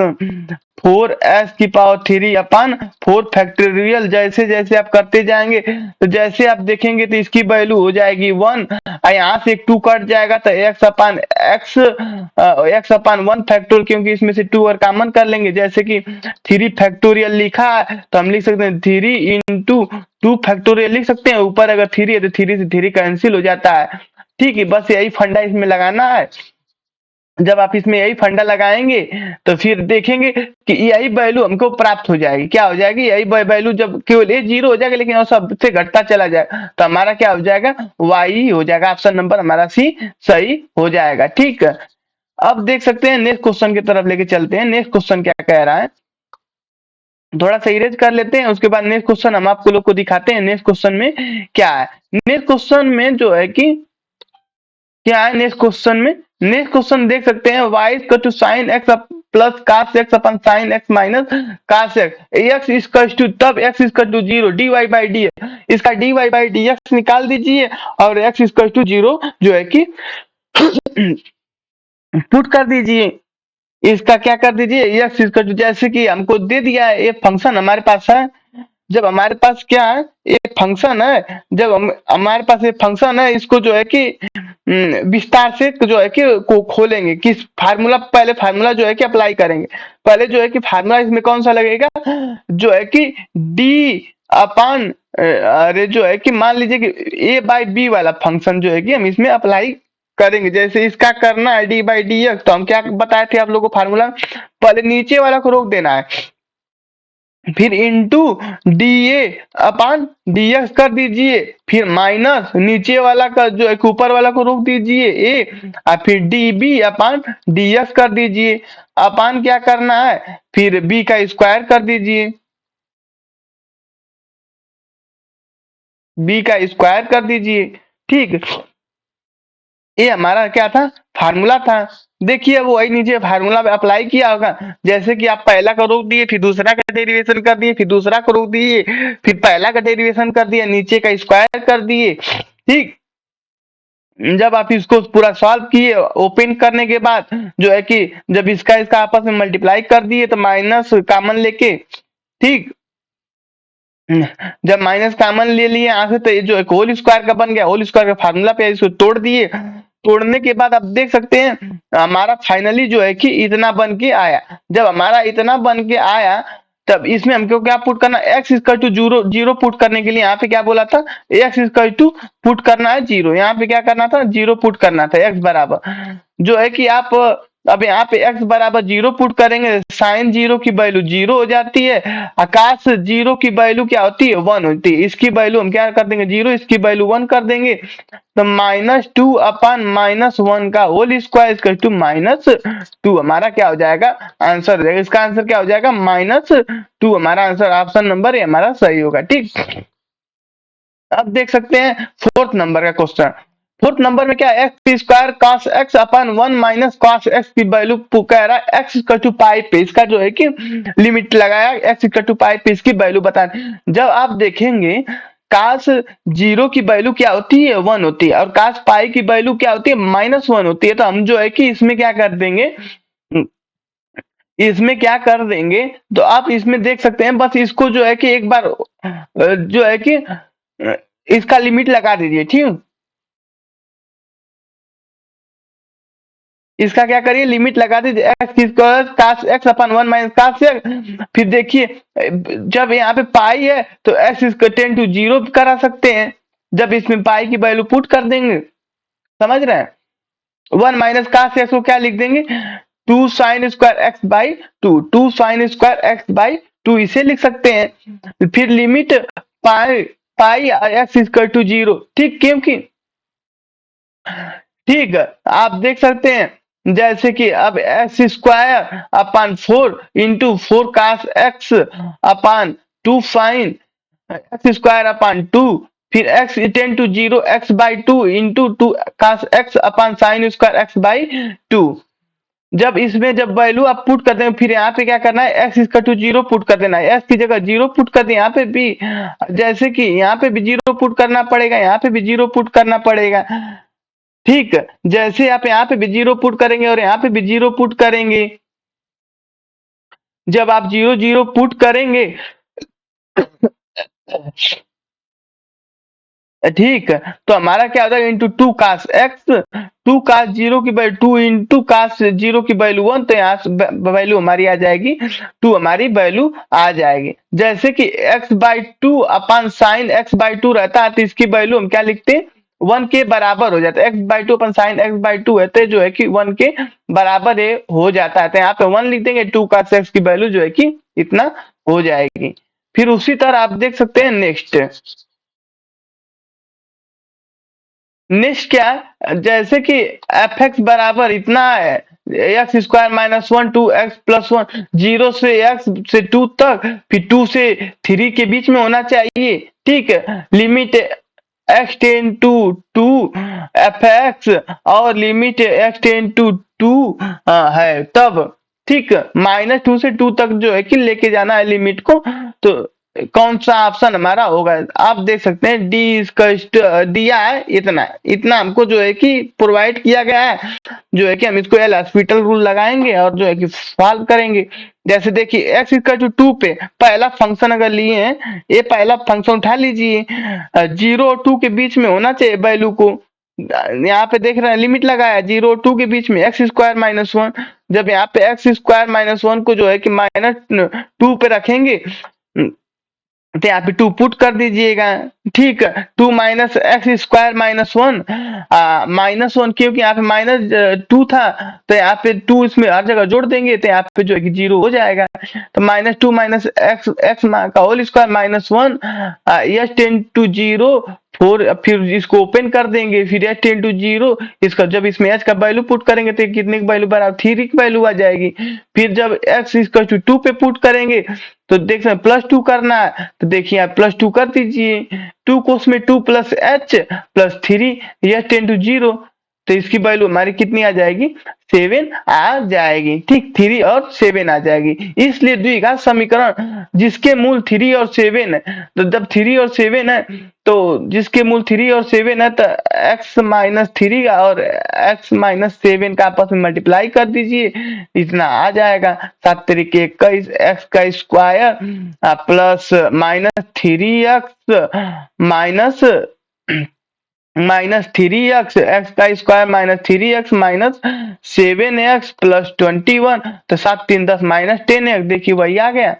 4s की पावर 3 अपान 4 फैक्टोरियल। जैसे जैसे आप करते जाएंगे तो जैसे आप देखेंगे तो इसकी वैल्यू हो जाएगी 1, यहाँ से 2 कट जाएगा तो x अपान 1 फैक्टोरियल, क्योंकि इसमें से 2 और कॉमन कर लेंगे। जैसे कि 3 फैक्टोरियल लिखा है तो हम लिख सकते हैं 3 इंटू 2 फैक्टोरियल लिख सकते हैं। ऊपर अगर 3 है तो 3 से 3 कैंसिल हो जाता है। ठीक है, बस यही फंडा इसमें लगाना है। जब आप इसमें यही फंडा लगाएंगे तो फिर देखेंगे कि यही वैल्यू हमको प्राप्त हो जाएगी। क्या हो जाएगी? यही वैल्यू जब केवल ये 0 हो जाएगा लेकिन सबसे घटता चला जाएगा तो हमारा क्या हो जाएगा? y हो जाएगा। ऑप्शन नंबर हमारा सी सही हो जाएगा। ठीक है, अब देख सकते हैं नेक्स्ट क्वेश्चन की तरफ लेके चलते हैं। नेक्स्ट क्वेश्चन क्या कह रहा है, थोड़ा सा इरेज कर लेते हैं, उसके बाद नेक्स्ट क्वेश्चन हम आपको लोग को दिखाते हैं। नेक्स्ट क्वेश्चन में क्या है? नेक्स्ट क्वेश्चन में जो है कि क्या है नेक्स्ट क्वेश्चन में? नेक्स्ट क्वेश्चन देख सकते हैं y equal to sine x plus cos x upon sine x minus cos x x equal to तब x equal to 0 dy by d इसका dy बाई डी एक्स निकाल दीजिए और x equal to 0 जो है कि पुट कर दीजिए। इसका क्या कर दीजिए? x इक्वल टू, जैसे कि हमको दे दिया है, ये फंक्शन हमारे पास है। जब हमारे पास क्या है? एक फंक्शन है। जब हमारे पास एक फंक्शन है, इसको जो है कि विस्तार से जो है कि खोलेंगे। किस फार्मूला? पहले फार्मूला जो है कि अप्लाई करेंगे। पहले जो है कि फार्मूला इसमें कौन सा लगेगा? जो है कि डी अपान अरे जो है कि मान लीजिए कि ए बाई बी वाला फंक्शन जो है कि हम इसमें अप्लाई करेंगे। जैसे इसका करना है डी बाई डी एक्स, तो हम क्या बताए थे आप लोगों को फार्मूला? पहले नीचे वाला को रोक देना है, फिर into D A upon d x कर दीजिए, फिर माइनस नीचे वाला का जो है ऊपर वाला को रोक दीजिए ए, और फिर D B upon d x कर दीजिए। अपान क्या करना है? फिर बी का स्क्वायर कर दीजिए, बी का स्क्वायर कर दीजिए। ठीक, ये हमारा क्या था? फार्मूला था। देखिए वो वही नीचे फार्मूला में अप्लाई किया होगा। जैसे कि आप पहला को रोक दिए, फिर दूसरा का डेरिवेशन कर दिए, फिर दूसरा को रोक दिए, फिर पहला का डेरिवेशन कर दिया, नीचे का स्क्वायर कर दिए। ठीक, जब आप इसको पूरा सॉल्व किए ओपन करने के बाद जो है कि जब इसका इसका आपस में मल्टीप्लाई कर दिए तो माइनस कॉमन लेके, ठीक, जब माइनस कॉमन ले लिए यहाँ से तो ये जो एक होल स्क्वायर का बन गया। होल स्क्वायर का फार्मूला पे इसको तोड़ दिए। तोड़ने के बाद आप देख सकते हैं हमारा फाइनली जो है कि इतना बन के आया। जब हमारा इतना बन के आया तब इसमें हमको क्या पुट करना? x इक्वल टू 0 पुट करने के लिए यहाँ पे क्या बोला था? x इक्वल टू पुट करना है 0। यहाँ पे क्या करना था? 0 पुट करना था। x बराबर जो है कि आप अब यहाँ पे x बराबर 0 पुट करेंगे, साइन 0 की वैल्यू 0 हो जाती है। आकाश 0 की वैल्यू क्या होती है? 1 होती है। इसकी वैल्यू हम क्या कर देंगे? 0, इसकी वैल्यू 1 कर देंगे। तो -2 अपान -1 का होल स्क्वायर इक्वल टू -2 हमारा क्या हो जाएगा? आंसर हो जाएगा। इसका आंसर क्या हो जाएगा? -2 हमारा आंसर। ऑप्शन नंबर हमारा सही होगा। ठीक, अब देख सकते हैं फोर्थ नंबर का क्वेश्चन। फोर्थ नंबर में क्या? X square cos x upon 1 minus cos x की वैल्यू कह रहा है एक्स इक्वल टू पाई पे। इसका जो है कि लिमिट लगाया, एक्स इक्वल टू पाई पे इसकी वैल्यू बताना। जब आप देखेंगे कास 0 की वैल्यू क्या होती है? 1 होती है, और कास पाई की वैल्यू क्या होती है? -1 होती है। तो हम जो है कि इसमें क्या कर देंगे? इसमें क्या कर देंगे, तो आप इसमें देख सकते हैं, बस इसको जो है कि एक बार जो है कि इसका लिमिट लगा दीजिए, ठीक। इसका क्या करिए, लिमिट लगा दीजिए एक्स स्क्वायर कास एक्स अपन 1 - कास एक्स। फिर देखिए जब यहाँ पे पाई है तो एक्स इसको 10 to 0 करा सकते हैं, जब इसमें पाई की वैल्यू पुट कर देंगे, समझ रहे हैं। 1 - कास एक्स को क्या लिख देंगे, 2 sin² x/2, 2 sin² x/2 इसे लिख सकते हैं। फिर limit pi pi x equal to 0, ठीक, क्योंकि ठीक है, आप देख सकते हैं जैसे कि अब एक्स स्क्वायर अपान 4 × 4 cos x अपान 2 sin x² अपान 2, फिर x 10 to 0 x/2 into 2 cos x upon sin² x/2। जब इसमें जब वैल्यू आप पुट करते हैं, फिर यहाँ पे क्या करना है, एक्स इसका टू 0 पुट कर देना है, एक्स की जगह 0 पुट कर दिया, यहाँ पे भी जैसे कि यहाँ पे भी 0 पुट करना पड़ेगा, यहाँ पे भी 0 पुट करना पड़ेगा, ठीक। जैसे आप यहाँ पे भी 0 पुट करेंगे और यहाँ पे भी 0 पुट करेंगे, जब आप 0 0 पुट करेंगे, ठीक, तो हमारा क्या होता है, इंटू 2 cos x, 2 cos 0 की वैल्यू 2 इंटू cos 0 की वैल्यू 1, तो यहाँ वैल्यू हमारी आ जाएगी 2, हमारी वैल्यू आ जाएगी। जैसे कि x/2 अपान साइन x/2 रहता है, तो इसकी वैल्यू हम क्या लिखते हैं, 1 के बराबर हो जाता है, x/2 अपन साइन x/2 है, तो जो है कि 1 के बराबर हो जाता है, तो यहाँ पे 1 लिख देंगे, 2 cos x की वैल्यू जो है कि इतना हो जाएगी। फिर उसी तरह आप देख सकते हैं नेक्स्ट, नेक्स्ट क्या है, जैसे कि एफ एक्स बराबर इतना है, x² - 1 2x+1, 0 से x से 2 तक, फिर 2 से 3 के बीच में होना चाहिए, ठीक है। Limit x tends to 2 f x और लिमिट x टेन टू 2 है तब, ठीक। -2 से 2 तक जो है कि लेके जाना है लिमिट को, तो कौन सा ऑप्शन हमारा होगा, आप देख सकते हैं डी इसका दिया है, इतना इतना हमको जो है कि प्रोवाइड किया गया है, जो है कि हम इसको एल हॉस्पिटल रूल लगाएंगे और जो है कि सॉल्व करेंगे। जैसे देखिए एक्स इक्वल टू 2 पे पहला फंक्शन अगर लिए हैं, ये पहला फंक्शन उठा लीजिए, 0 और 2 के बीच में होना चाहिए वैल्यू को, यहाँ पे देख रहे हैं लिमिट लगाया 0 और 2 के बीच में x² - 1, जब यहाँ पे x² - 1 को जो है कि -2 पे रखेंगे, तो यहाँ पे 2 पुट कर दीजिएगा, ठीक। 2 - x² - 1 -1, क्योंकि यहाँ पे -2 था, तो यहाँ पे 2 इसमें हर जगह जोड़ देंगे, तो यहाँ पे जो है कि 0 हो जाएगा, तो -2 - x का होल स्क्वायर -1 यस 10 to 0 4, फिर इसको ओपन कर देंगे, फिर h 10 to 0, इसका जब इसमें h का वैल्यू पुट करेंगे तो कितने की वैल्यू बराबर 3 की वैल्यू आ जाएगी। फिर जब x इक्वल टू 2 पे पुट करेंगे, तो देख सकते +2 करना है, तो देखिए आप +2 कर दीजिए, 2 को उसमें 2 + h + 3 यह 10 to 0, तो इसकी वैल्यू हमारी कितनी आ जाएगी, 7 आ जाएगी, ठीक। 3 और 7 आ जाएगी, इसलिए द्विघात समीकरण जिसके मूल 3 और 7 है, तो जब 3 और 7 है, तो जिसके मूल 3 और 7 है, तो x - 3 और x - 7 का आपस में मल्टीप्लाई कर दीजिए, इतना आ जाएगा, 7 तरीके 21 x का square plus -3x minus -3x x का स्क्वायर -3x -7x + 21, तो 7 3 10 -10x, देखिए वही आ गया।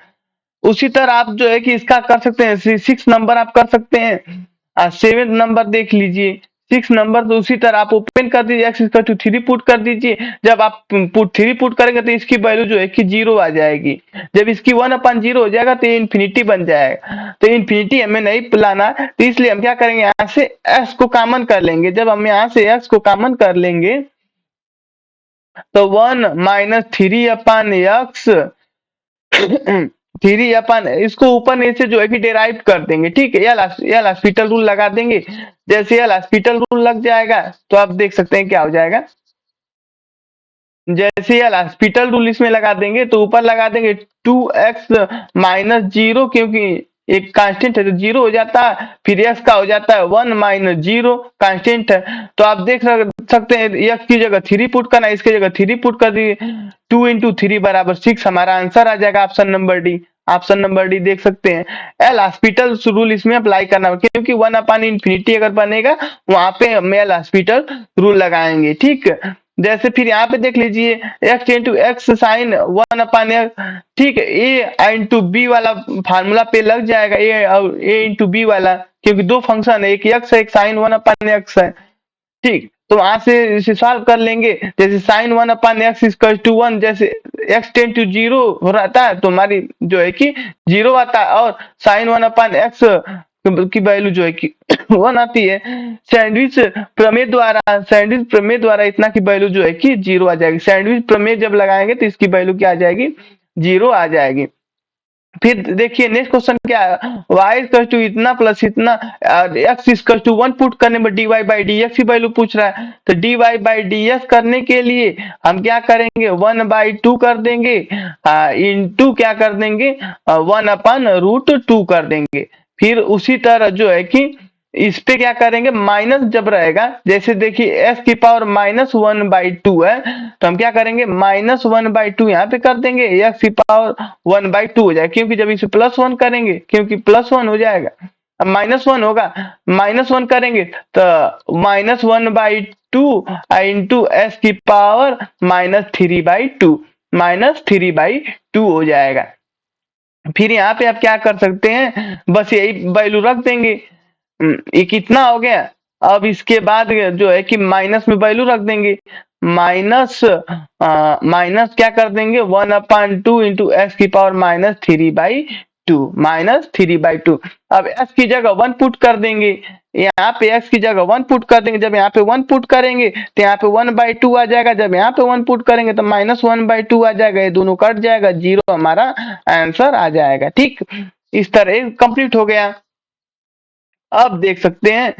उसी तरह आप जो है कि इसका कर सकते हैं, 6 नंबर आप कर सकते हैं, 7 नंबर देख लीजिए, 6 नंबर तो उसी तरह आप ओपन कर दीजिए, x इक्वल टू 3 पुट कर दीजिए, जब आप 3 पुट करेंगे तो इसकी वैल्यू जो है कि 0 आ जाएगी, जब इसकी 1/0 हो जाएगा तो ये इन्फिनिटी बन जाएगा, तो इन्फिनिटी हमें नहीं लाना, तो इसलिए हम क्या करेंगे, यहाँ से x को कॉमन कर लेंगे, जब हम यहाँ से x को कॉमन कर लेंगे, तो 1 - 3/x 3 इसको ऊपर नीचे जो है कि डेराइव कर देंगे, ठीक है। एल हॉस्पिटल रूल लगा देंगे, जैसे एल हॉस्पिटल रूल लग जाएगा तो आप देख सकते हैं क्या हो जाएगा, जैसे एल हॉस्पिटल रूल इसमें लगा देंगे तो ऊपर लगा देंगे 2x - 0, क्योंकि एक कांस्टेंट है तो जीरो हो जाता है, फिर एक्स का हो जाता है 1 माइनस जीरो, कांस्टेंट है। तो आप देख सकते हैं एक्स की जगह 3 पुट करना, इसकी जगह 3 पुट कर दिए, 2 इंटू 3 बराबर 6 हमारा आंसर आ जाएगा, option number D. Option number D देख सकते हैं। एल हॉस्पिटल रूल इसमें अप्लाई करना होगा, क्योंकि 1 अपान इन्फिनिटी अगर बनेगा वहां पे हम एल हॉस्पिटल रूल लगाएंगे, ठीक। जैसे फिर यहाँ पे देख लीजिए x into x sign 1 upon x, ठीक है, ए इंटू बी वाला फार्मूला पे लग जाएगा, ए इंटू बी वाला, क्योंकि दो फंक्शन है, एक एक्स है एक साइन 1 अपान एक्स है, ठीक। तो वहां से इसे सॉल्व कर लेंगे, जैसे sine 1 upon x equal to 1, जैसे एक्स टेन टू जीरो हो रहता है तो हमारी जो है कि जीरो आता है, और साइन 1 अपान एक्स की वैल्यू जो है कि 1 आती है। सैंडविच प्रमेय द्वारा इतना की वैल्यू जो है कि जीरो आ जाएगी। सैंडविच प्रमेय जब लगाएंगे तो इसकी वैल्यू क्या आ जाएगी, जीरो आ जाएगी। फिर देखिए नेक्स्ट क्वेश्चन क्या है, y इक्वल टू इतना प्लस इतना, x इक्वल टू 1 पुट करने में dy बाई डी एक्स की वैल्यू पूछ रहा है, तो dy बाई डी एक्स करने के लिए हम क्या करेंगे, 1/2 कर देंगे, इनटू क्या कर देंगे, 1 अपन रूट 2 कर देंगे। फिर उसी तरह जो है कि इस पे क्या करेंगे, माइनस जब रहेगा, जैसे देखिए s की पावर -1/2 है, तो हम क्या करेंगे, -1/2 यहाँ पे कर देंगे, x की पावर 1/2 हो जाएगा, क्योंकि जब इसे +1 करेंगे, क्योंकि +1 हो जाएगा, अब -1 होगा, -1 करेंगे तो -1/2 इंटू एस की पावर -3/2, -3/2 हो जाएगा। फिर यहाँ पे आप क्या कर सकते हैं, बस यही वैल्यू रख देंगे, ये कितना हो गया। अब इसके बाद जो है कि माइनस में वैल्यू रख देंगे, माइनस माइनस क्या कर देंगे, 1/2 इंटू एक्स की पावर -3/2, -3/2। अब एक्स की जगह 1 पुट कर देंगे, यहाँ पे एक्स की जगह 1 पुट कर देंगे, जब यहाँ पे 1 पुट करेंगे तो यहाँ पे 1/2 आ जाएगा, जब यहाँ पे 1 पुट करेंगे तो -1/2 आ जाएगा, ये दोनों कट जाएगा, जीरो हमारा आंसर आ जाएगा, ठीक। इस तरह कंप्लीट हो गया। अब देख सकते हैं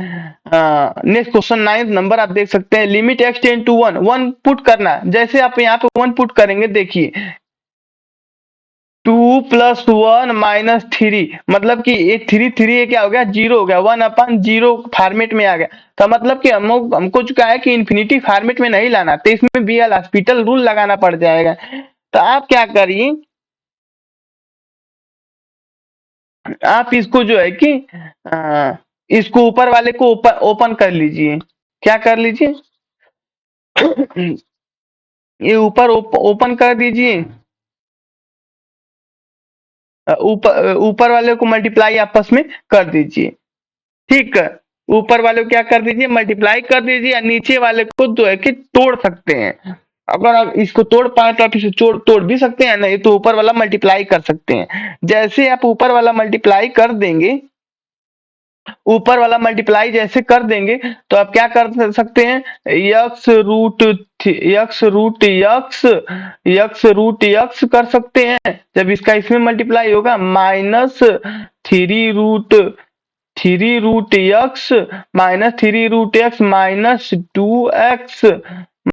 नेक्स्ट क्वेश्चन 9 नंबर, आप देख सकते हैं limit x ten to 1, 1 put करना, जैसे आप यहाँ पे 1 पुट करेंगे, देखिए 2 + 1 - 3, मतलब कि ये 3 क्या हो गया, जीरो हो गया, 1/0 फॉर्मेट में आ गया। तो मतलब कि हमको जो क्या है कि इन्फिनिटी फॉर्मेट में नहीं लाना, तो इसमें भी एल हॉस्पिटल रूल लगाना पड़ जाएगा। तो आप क्या करिए, आप इसको जो है कि इसको ऊपर वाले को ओपन कर लीजिए, क्या कर लीजिए, ये ऊपर ओपन कर दीजिए, ऊपर ऊपर वाले को मल्टीप्लाई आपस में कर दीजिए, ठीक है। ऊपर वाले को क्या कर दीजिए, मल्टीप्लाई कर दीजिए, या नीचे वाले को जो है कि तोड़ सकते हैं। अगर आप इसको तोड़ पाए तो आप इसे तोड़ भी सकते हैं, नहीं तो ऊपर वाला मल्टीप्लाई कर सकते हैं। जैसे आप ऊपर वाला मल्टीप्लाई कर देंगे, ऊपर वाला मल्टीप्लाई जैसे कर देंगे तो आप क्या कर सकते हैं, यक्स कर सकते हैं, जब इसका इसमें मल्टीप्लाई होगा, -3√x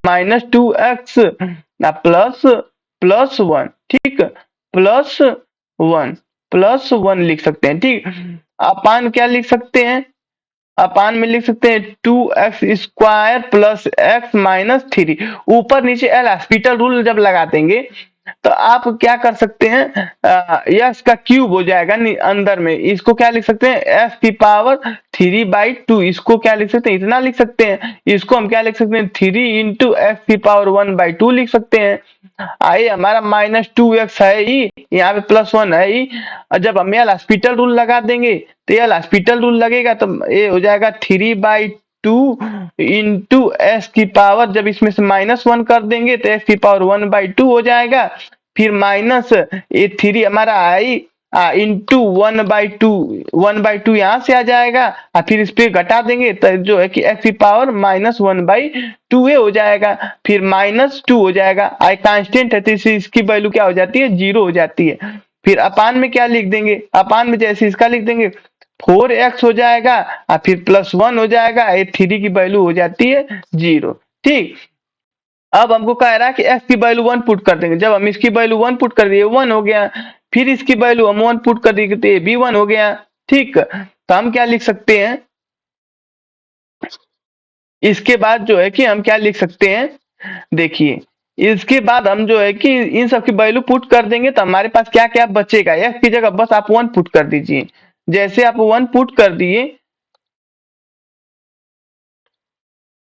-2x प्लस 1, ठीक, प्लस 1 लिख सकते हैं, ठीक। अपान क्या लिख सकते हैं, अपान में लिख सकते हैं 2x² प्लस x-3, ऊपर नीचे एल हॉस्पिटल रूल जब लगा देंगे तो आप क्या कर सकते हैं, यस का क्यूब हो जाएगा अंदर में, इसको क्या लिख सकते हैं, एस की पावर 3/2, इसको क्या लिख सकते हैं, इतना लिख सकते हैं, इसको हम क्या लिख सकते हैं, 3 इंटू एक्स की पावर 1/2 लिख सकते हैं। आई हमारा -2x है ही, यहाँ पे +1 है ही, और जब हम एल हॉस्पिटल रूल लगा देंगे तो एल हॉस्पिटल रूल लगेगा तो ये हो जाएगा 3/2 इंटू एस की पावर, जब इसमें से -1 कर देंगे तो एक्स की पावर 1/2 हो जाएगा, फिर माइनस ये 3 हमारा आई इंटू 1/2 यहाँ से आ जाएगा, और फिर इस पे घटा देंगे तो जो है कि एक्स की पावर -1/2 हो जाएगा, फिर -2 हो जाएगा, आई कांस्टेंट है तो इसकी वैल्यू क्या हो जाती है, 0 हो जाती है। फिर अपान में क्या लिख देंगे, अपान में जैसे इसका लिख देंगे 4x हो जाएगा, और फिर +1 हो जाएगा, ये 3 की वैल्यू हो जाती है 0, ठीक। अब हमको कह रहा है कि x की वैल्यू 1 पुट कर देंगे, जब हम इसकी वैल्यू 1 पुट कर दिए 1 हो गया, फिर इसकी वैल्यू हम 1 पुट कर देंगे तो ये भी 1 हो गया। ठीक, तो हम क्या लिख सकते हैं, इसके बाद जो है कि हम क्या लिख सकते हैं, देखिए इसके बाद हम जो है कि इन सब की वैल्यू पुट कर देंगे तो हमारे पास क्या क्या बचेगा, एक्स की जगह बस आप 1 पुट कर दीजिए। जैसे आप 1 पुट कर दिए,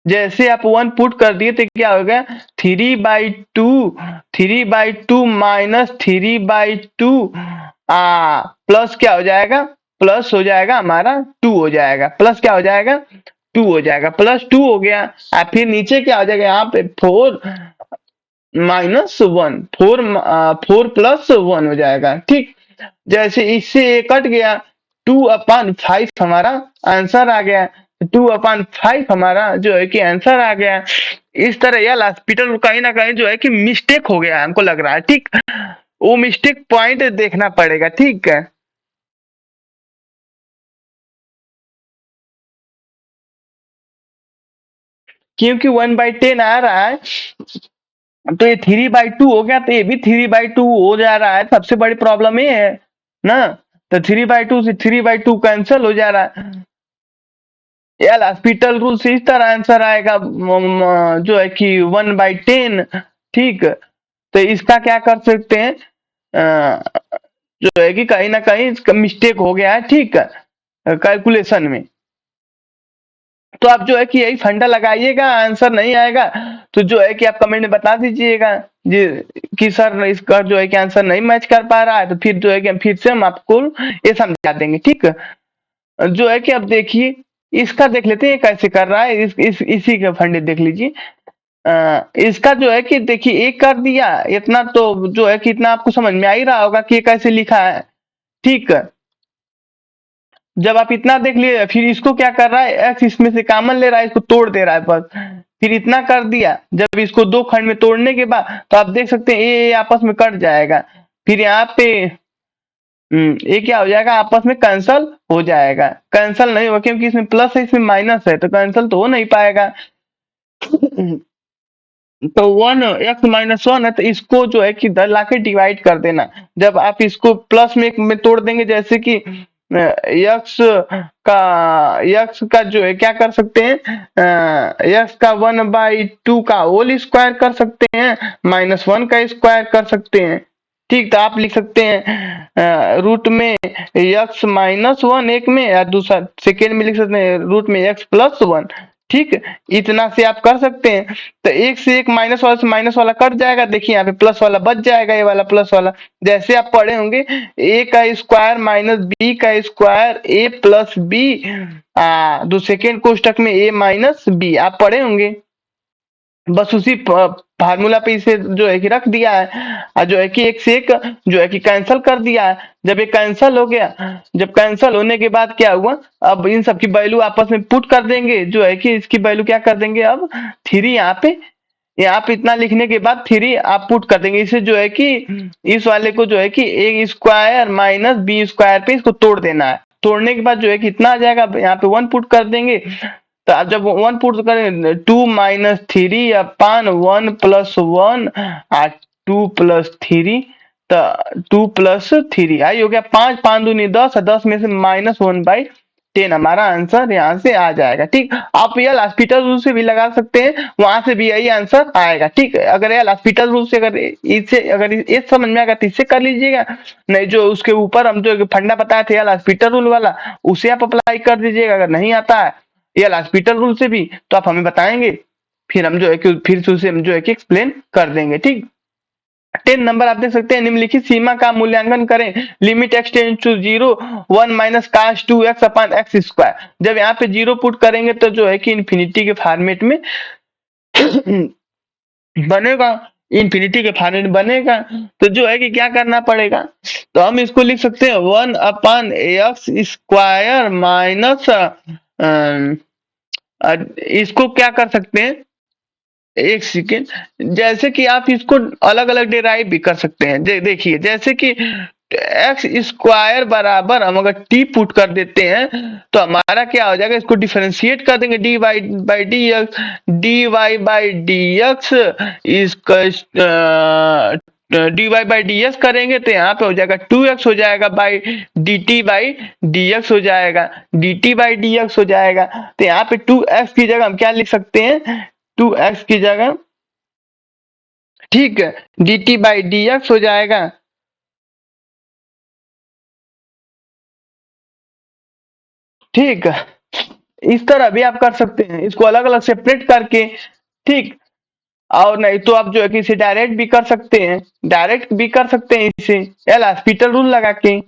जैसे आप 1 पुट कर दिए तो क्या होगा, 3/2, 3/2 माइनस 3/2 प्लस क्या हो जाएगा, प्लस हो जाएगा हमारा 2 हो जाएगा, प्लस क्या हो जाएगा 2 हो जाएगा, प्लस 2 हो गया। फिर नीचे क्या हो जाएगा यहाँ पे 4 माइनस 1, 4 प्लस 1 हो जाएगा। ठीक, जैसे इससे ये कट गया, 2/5 हमारा आंसर आ गया, 2/5 हमारा जो है कि आंसर आ गया। इस तरह यह हॉस्पिटल कहीं ना कहीं जो है कि मिस्टेक हो गया हमको लग रहा है। ठीक, वो मिस्टेक पॉइंट देखना पड़ेगा। ठीक है, क्योंकि 1/10 आ रहा है तो ये 3/2 हो गया, तो ये भी 3/2 हो जा रहा है। सबसे बड़ी प्रॉब्लम ये है ना, तो 3/2 से 3/2 कैंसिल हो जा रहा है। एल हॉस्पिटल रूल से इस तरह आंसर आएगा जो है कि 1/10। ठीक, तो इसका क्या कर सकते हैं, जो है कि कहीं ना कहीं मिस्टेक हो गया है। ठीक, कैलकुलेशन में। तो आप जो है कि यही फंडा लगाइएगा, आंसर नहीं आएगा तो जो है कि आप कमेंट में बता दीजिएगा जी कि सर इसका जो है कि आंसर नहीं मैच कर पा रहा है, तो फिर जो है कि फिर से हम आपको ये समझा देंगे। ठीक, जो है कि अब देखिए इसका देख लेते हैं कैसे कर रहा है, इसी का फंडे देख लीजिए। इसका जो है कि देखिए एक कर दिया इतना, तो जो है कि इतना आपको समझ में आ ही रहा होगा कि ये कैसे लिखा है। ठीक, जब आप इतना देख लिए फिर इसको क्या कर रहा है, एक्स इसमें से कॉमन ले रहा है, इसको तोड़ दे रहा है बस। फिर इतना कर दिया, जब इसको दो खंड में तोड़ने के बाद तो आप देख सकते हैं ये आपस में कट जाएगा। फिर यहाँ पे ये क्या हो जाएगा, आपस में कैंसल हो जाएगा। कैंसल नहीं होगा क्योंकि इसमें प्लस है इसमें माइनस है, तो कैंसल तो हो नहीं पाएगा। तो 1 x-1 है, तो इसको जो है कि लाके डिवाइड कर देना। जब आप इसको प्लस में तोड़ देंगे, जैसे कि यक्स का यक्स का जो है क्या कर सकते हैं, यक्स का 1/2 का होल स्क्वायर कर सकते हैं, -1 का स्क्वायर कर सकते हैं। ठीक, तो आप लिख सकते हैं रूट में x-1 एक में, या दूसरा सेकेंड में लिख सकते हैं रूट में x+1। ठीक, इतना से आप कर सकते हैं। तो एक से एक माइनस वाला से माइनस वाला कट जाएगा, देखिए यहाँ पे प्लस वाला बच जाएगा, ये वाला प्लस वाला। जैसे आप पढ़े होंगे a का स्क्वायर माइनस b का स्क्वायर a प्लस b, दो सेकेंड कोष्टक में a माइनस b आप पढ़े होंगे। बस उसी फार्मूला पे इसे जो है कि रख दिया है, और जो है कि एक से एक जो है कि कैंसिल कर दिया है। जब ये कैंसिल हो गया, जब कैंसिल होने के बाद क्या हुआ, अब इन सब की वैल्यू आपस में पुट कर देंगे, जो है कि इसकी वैल्यू क्या कर देंगे, अब 3 यहाँ पे इतना लिखने के बाद 3 आप पुट कर देंगे। इसे जो है कि इस वाले को जो है कि a square minus b square पे इसको तोड़ देना है। तोड़ने के बाद जो है कि इतना आ जाएगा, यहाँ पे 1 पुट कर देंगे। तो आप जब 1 पुट करें 2 माइनस 3 अपान 1 प्लस 1 2 प्लस 3, तो 2 प्लस 3 आई हो गया 5, 5 दूनी 10, 10 में से -1/10 हमारा आंसर यहाँ से आ जाएगा। ठीक, आप यह हॉस्पिटल रूल से भी लगा सकते हैं, वहां से भी यही आंसर आएगा। ठीक, अगर यह हॉस्पिटल रूल से अगर ये समझ में आएगा तो इससे कर लीजिएगा, नहीं जो उसके ऊपर हम जो फंडा बताए थे हॉस्पिटल रूल वाला, उसे आप अप्लाई कर दीजिएगा। अगर नहीं आता है या हॉस्पिटल रूल से भी तो आप हमें बताएंगे, फिर हम जो है कि फिर से उसे हम जो है कि एक्सप्लेन कर देंगे। ठीक, 10 नंबर आप देख सकते हैं, निम्नलिखित सीमा का मूल्यांकन करें। Limit x tends to 0 1 minus cos 2x upon x square. जब यहाँ पे 0 पुट करेंगे तो जो है कि इन्फिनिटी के फॉर्मेट में बनेगा, इन्फिनिटी के फॉर्मेट बनेगा। तो जो है कि क्या करना पड़ेगा, तो हम इसको लिख सकते हैं 1 अपान एक्स स्क्वायर माइनस, इसको क्या कर सकते हैं, एक सेकेंड, जैसे कि आप इसको अलग अलग डिराइव भी कर सकते हैं। देखिए जैसे कि एक्स स्क्वायर बराबर हम अगर टी पुट कर देते हैं तो हमारा क्या हो जाएगा, इसको डिफरेंशिएट कर देंगे, dy by d x, dy by d x इसका dy बाई डी एक्स करेंगे तो यहाँ पे हो जाएगा 2x हो जाएगा बाई dt बाई dx हो जाएगा, dt बाई dx हो जाएगा। तो यहाँ पे 2x की जगह हम क्या लिख सकते हैं, 2x की जगह, ठीक है, dt बाई dx हो जाएगा। ठीक, इस तरह भी आप कर सकते हैं, इसको अलग अलग सेपरेट करके। ठीक, और नहीं तो आप जो है कि इसे डायरेक्ट भी कर सकते हैं, डायरेक्ट भी कर सकते हैं इसे एल हॉस्पिटल रूल लगा के।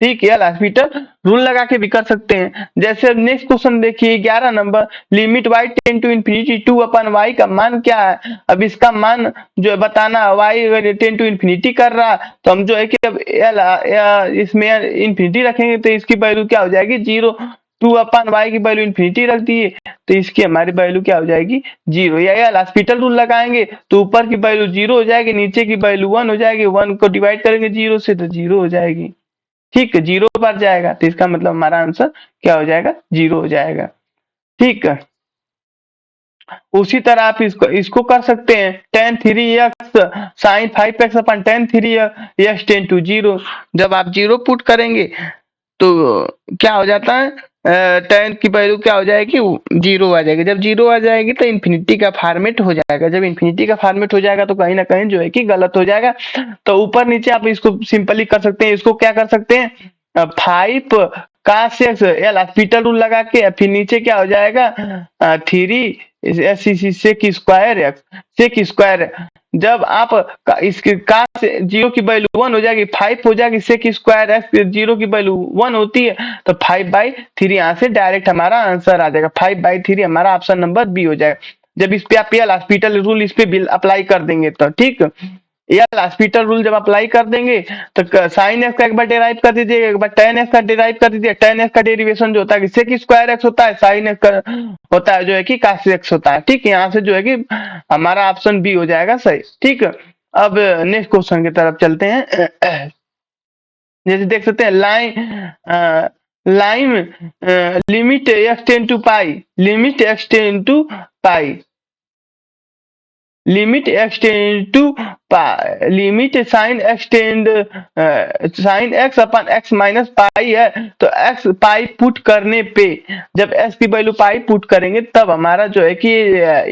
ठीक है, हॉस्पिटल रूल लगा के भी कर सकते हैं। जैसे नेक्स्ट क्वेश्चन देखिए 11 number, limit y tends to infinity 2 upon y का मान क्या है। अब इसका मान जो है बताना, y अगर टेन टू इन्फिनिटी कर रहा तो हम जो है कि अब इसमें इन्फिनिटी रखेंगे तो इसकी वैल्यू क्या हो जाएगी, 0। 2 अपन y की वैल्यू इन्फिनिटी रख दिए तो इसकी हमारी वैल्यू क्या हो जाएगी, 0। या हॉस्पिटल रूल लगाएंगे तो ऊपर की वैल्यू 0 हो जाएगी, नीचे की वैल्यू 1 हो जाएगी, 1 को डिवाइड करेंगे 0 से तो 0 हो जाएगी। ठीक है, 0 पर जाएगा तो इसका मतलब हमारा आंसर क्या हो जाएगा, 0 हो जाएगा। ठीक है, उसी तरह आप इसको इसको कर सकते हैं, tan 3x sin 5x upon tan 3x tends to 0। जब आप 0 पुट करेंगे तो क्या हो जाता है, टेन की वैल्यू क्या हो जाएगी, 0 आ जाएगी। जब 0 आ जाएगी तो इन्फिनिटी का फॉर्मेट हो जाएगा। जब इन्फिनिटी का फॉर्मेट हो जाएगा तो कहीं ना कहीं जो है कि गलत हो जाएगा। तो ऊपर नीचे आप इसको सिंपली कर सकते हैं। इसको क्या कर सकते हैं, 5 का सेक्स एल हॉस्पिटल रूल लगा के, फिर नीचे क्या हो जाएगा, 3 sec square x, sec square. जब आप इसके का से 0 की वैल्यू 1 हो जाएगी, 5 हो जाएगी, सेक स्क्वायर एक्स 0 की वैल्यू 1 होती है तो 5/3 यहाँ से डायरेक्ट हमारा आंसर आ जाएगा। 5/3 हमारा ऑप्शन नंबर बी हो जाएगा। जब इस पे आप एल हॉस्पिटल रूल इस पे बिल अप्लाई कर देंगे तो ठीक, एल हॉस्पिटल रूल जब अप्लाई कर देंगे तो साइन एक्स का एक बार डेराइव कर दीजिएगा, एक बार tan एक्स का डेराइव कर दीजिए। tan एक्स का डेरिवेशन जो होता है सेक स्क्वायर एक्स होता है, साइन एक्स का होता है जो है कि cos एक्स होता है। ठीक, यहाँ से जो है कि हमारा ऑप्शन बी हो जाएगा सही। ठीक, अब नेक्स्ट क्वेश्चन की तरफ चलते हैं। जैसे देख सकते हैं line limit x ten to pi, limit x ten to pi, limit x tends to limit sine x tends sine x upon x minus pi है तो एक्स पाई पुट करने पे, जब एक्स की वैल्यू पाई पुट करेंगे तब हमारा जो है कि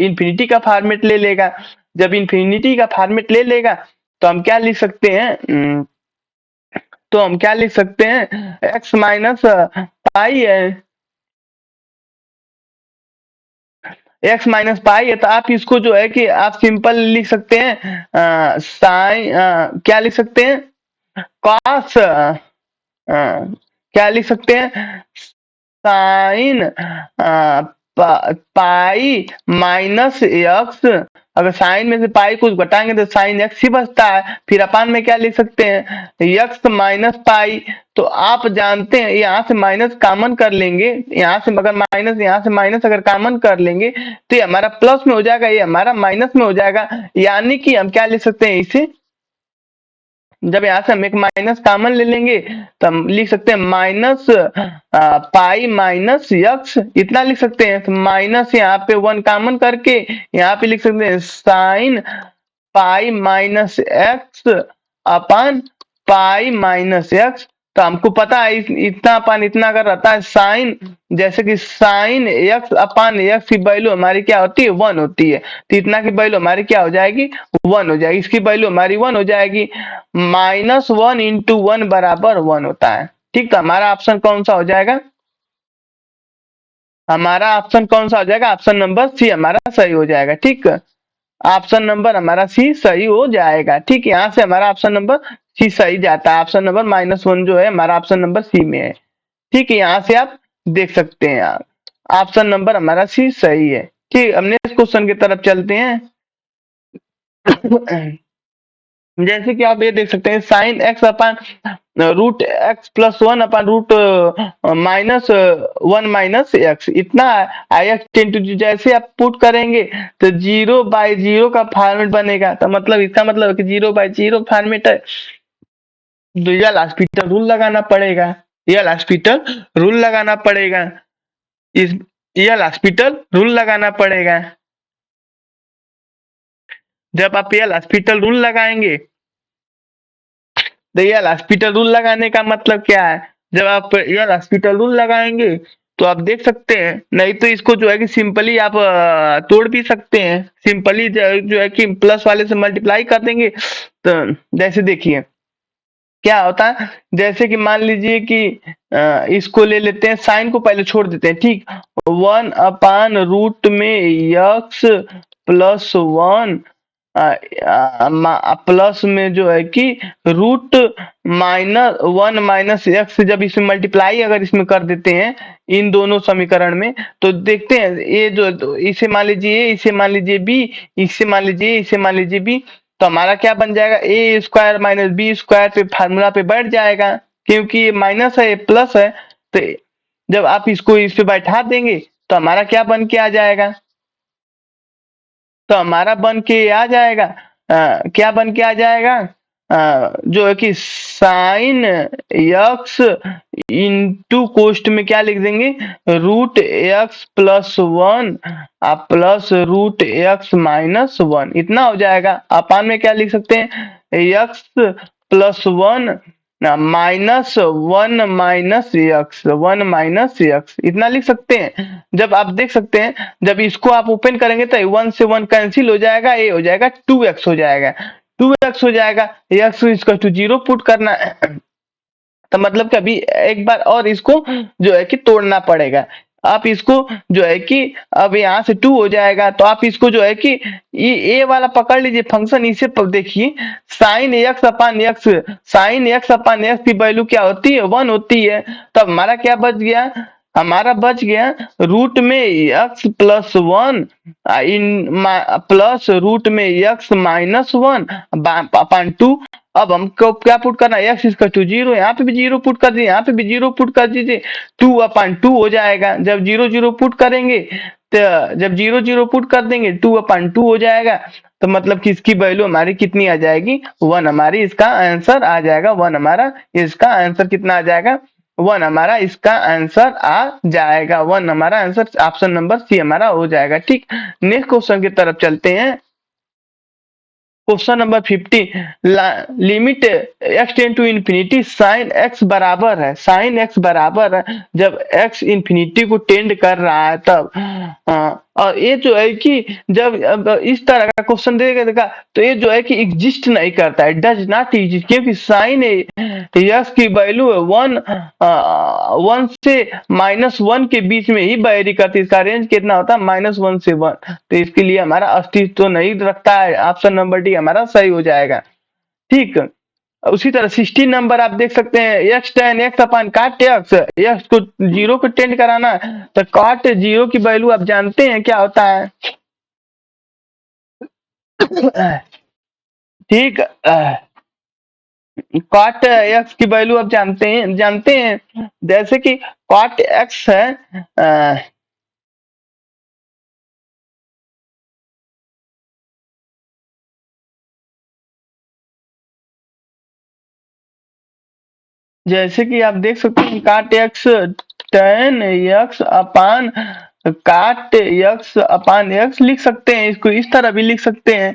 इन्फिनिटी का फॉर्मेट ले लेगा। जब इन्फिनिटी का फॉर्मेट ले लेगा तो हम क्या लिख सकते हैं, तो हम क्या लिख सकते हैं, एक्स माइनस पाई है, एक्स माइनस पाई है तो आप इसको जो है कि आप सिंपल लिख सकते हैं, साइन क्या लिख सकते हैं, कॉस क्या लिख सकते हैं, साइन पाई माइनस एक्स। अगर साइन में से पाई कुछ घटाएंगे तो साइन एक्स ही बचता है। फिर अपान में क्या लिख सकते हैं, एक्स माइनस पाई। तो आप जानते हैं यहाँ से माइनस कॉमन कर लेंगे, यहाँ से अगर माइनस, यहाँ से माइनस अगर कॉमन कर लेंगे तो ये हमारा प्लस में हो जाएगा, ये हमारा माइनस में हो जाएगा। यानी कि हम क्या लिख सकते हैं इसे, जब यहाँ से हम एक माइनस कॉमन ले लेंगे तो हम लिख सकते हैं माइनस पाई माइनस एक्स, इतना लिख सकते हैं। तो माइनस यहाँ पे 1 कॉमन करके यहाँ पे लिख सकते हैं sine pi minus x upon pi minus x. तो हमको पता है इतना अपन इतना अगर रहता है साइन, जैसे कि साइन एक्स अपन एक्स की वैल्यू हमारी क्या होती है, 1 होती है। तो इतना की वैल्यू हमारी क्या हो जाएगी, 1 हो जाएगी। इसकी वैल्यू हमारी 1 हो जाएगी। -1 इंटू 1 बराबर 1 होता है। ठीक, तो हमारा ऑप्शन कौन सा हो जाएगा, हमारा ऑप्शन कौन सा हो जाएगा, ऑप्शन नंबर सी हमारा सही हो जाएगा। ठीक, ऑप्शन नंबर हमारा सी सही हो जाएगा। ठीक, यहाँ से हमारा ऑप्शन नंबर सी सही जाता है। ऑप्शन नंबर -1 जो है हमारा ऑप्शन नंबर सी में है। ठीक है, यहाँ से आप देख सकते हैं, आप ऑप्शन नंबर हमारा सी सही है। ठीक, अब नेक्स्ट क्वेश्चन की तरफ चलते हैं। जैसे कि आप ये देख सकते हैं sine x upon root x plus 1 upon root -1 - x, इतना आई एक्स टेन टू, जैसे आप पुट करेंगे तो 0/0 का फॉर्मेट बनेगा। तो मतलब इसका मतलब है कि 0/0 फॉर्मेट है। तो रियल हॉस्पिटल रूल लगाना पड़ेगा, रियल हॉस्पिटल रूल लगाना पड़ेगा, इस रियल हॉस्पिटल रूल लगाना पड़ेगा। जब आप एल हॉस्पिटल रूल लगाएंगे, तो एल हॉस्पिटल रूल लगाने का मतलब क्या है, जब आप एल हॉस्पिटल रूल लगाएंगे तो आप देख सकते हैं, नहीं तो इसको जो है कि सिंपली आप तोड़ भी सकते हैं, सिंपली जो है कि प्लस वाले से मल्टीप्लाई कर देंगे। तो जैसे देखिए क्या होता है, जैसे कि मान लीजिए कि इसको ले लेते हैं, साइन को पहले छोड़ देते हैं, ठीक। 1/रूट में यक्स प्लस 1 प्लस में जो है कि रूट -1 - x, जब इसमें मल्टीप्लाई अगर इसमें कर देते हैं इन दोनों समीकरण में, तो देखते हैं ये जो, तो इसे मान लीजिए, इसे मान लीजिए बी, इसे मान लीजिए, इसे मान लीजिए बी, तो हमारा क्या बन जाएगा, ए स्क्वायर माइनस बी स्क्वायर पे फार्मूला पे बैठ जाएगा, क्योंकि ये माइनस है ये प्लस है। तो जब आप इसको इस पे बैठा देंगे तो हमारा क्या बन के आ जाएगा, तो हमारा बन के आ जाएगा, क्या बन के आ जाएगा, जो है कि साइन यक्स इंटू कोष्ट में क्या लिख देंगे, रूट एक्स प्लस 1 प्लस रूट एक्स माइनस 1, इतना हो जाएगा। अपान में क्या लिख सकते हैं, यक्स प्लस 1 -1 - x, 1 - x, इतना लिख सकते हैं। जब आप देख सकते हैं, जब इसको आप ओपन करेंगे तो 1 से 1 कैंसिल हो जाएगा, ये हो जाएगा 2x हो जाएगा, 2x हो जाएगा, x इसका टू 0 पुट करना है। तो मतलब कि अभी एक बार और इसको जो है कि तोड़ना पड़ेगा। आप इसको जो है कि अब यहाँ से 2 हो जाएगा, तो आप इसको जो है कि ये ए वाला पकड़ लीजिए फंक्शन, इसे देखिए, साइन एक्स अपान एक्स, साइन एक्स अपान एक्स की वैल्यू क्या होती है, 1 होती है। तो हमारा क्या बच गया, हमारा बच गया रूट में x plus 1 in plus root में एक्स माइनस 1 अपान 2। अब हमको क्या पुट करना है, एक्स इसका टू 0, यहाँ पे भी 0 पुट कर दीजिए, यहाँ पे भी 0 पुट कर दीजिए, 2/2 हो जाएगा। जब 0 0 पुट करेंगे, तो जब 0 0 पुट कर देंगे 2/2 हो जाएगा। तो मतलब कि इसकी वैल्यू हमारी कितनी आ जाएगी, 1, हमारी इसका आंसर आ जाएगा 1, हमारा इसका आंसर कितना आ जाएगा, 1 हमारा इसका आंसर आ जाएगा, 1 हमारा आंसर, ऑप्शन नंबर सी हमारा हो जाएगा, ठीक। नेक्स्ट क्वेश्चन की तरफ चलते हैं। Question number 50, limit x tends to infinity sine x बराबर है, साइन x बराबर है जब x इन्फिनिटी को टेंड कर रहा है तब, और ये जो है कि जब अब इस तरह का क्वेश्चन देगा तो ये जो है कि एग्जिस्ट नहीं करता है, डज नॉट एग्जिस्ट, क्योंकि साइन यस की वैल्यू है 1 से -1 के बीच में ही वेरी करती है, इसका रेंज कितना होता है, -1 से 1, तो इसके लिए हमारा अस्तित्व तो नहीं रखता है, ऑप्शन नंबर डी हमारा सही हो जाएगा, ठीक। उसी तरह 16 नंबर आप देख सकते हैं, एक्स टेन एक्स अपान काट एक्स, एक्स को 0 को टेंड कराना है, तो काट 0 की वैल्यू आप जानते हैं क्या होता है, ठीक। कॉट एक्स की वैल्यू आप जानते हैं जैसे कि कॉट एक्स है, जैसे कि आप देख सकते हैं काट एक्स टेन एक्स अपान काट एक्स अपान एक्स लिख सकते हैं, इसको इस तरह भी लिख सकते हैं,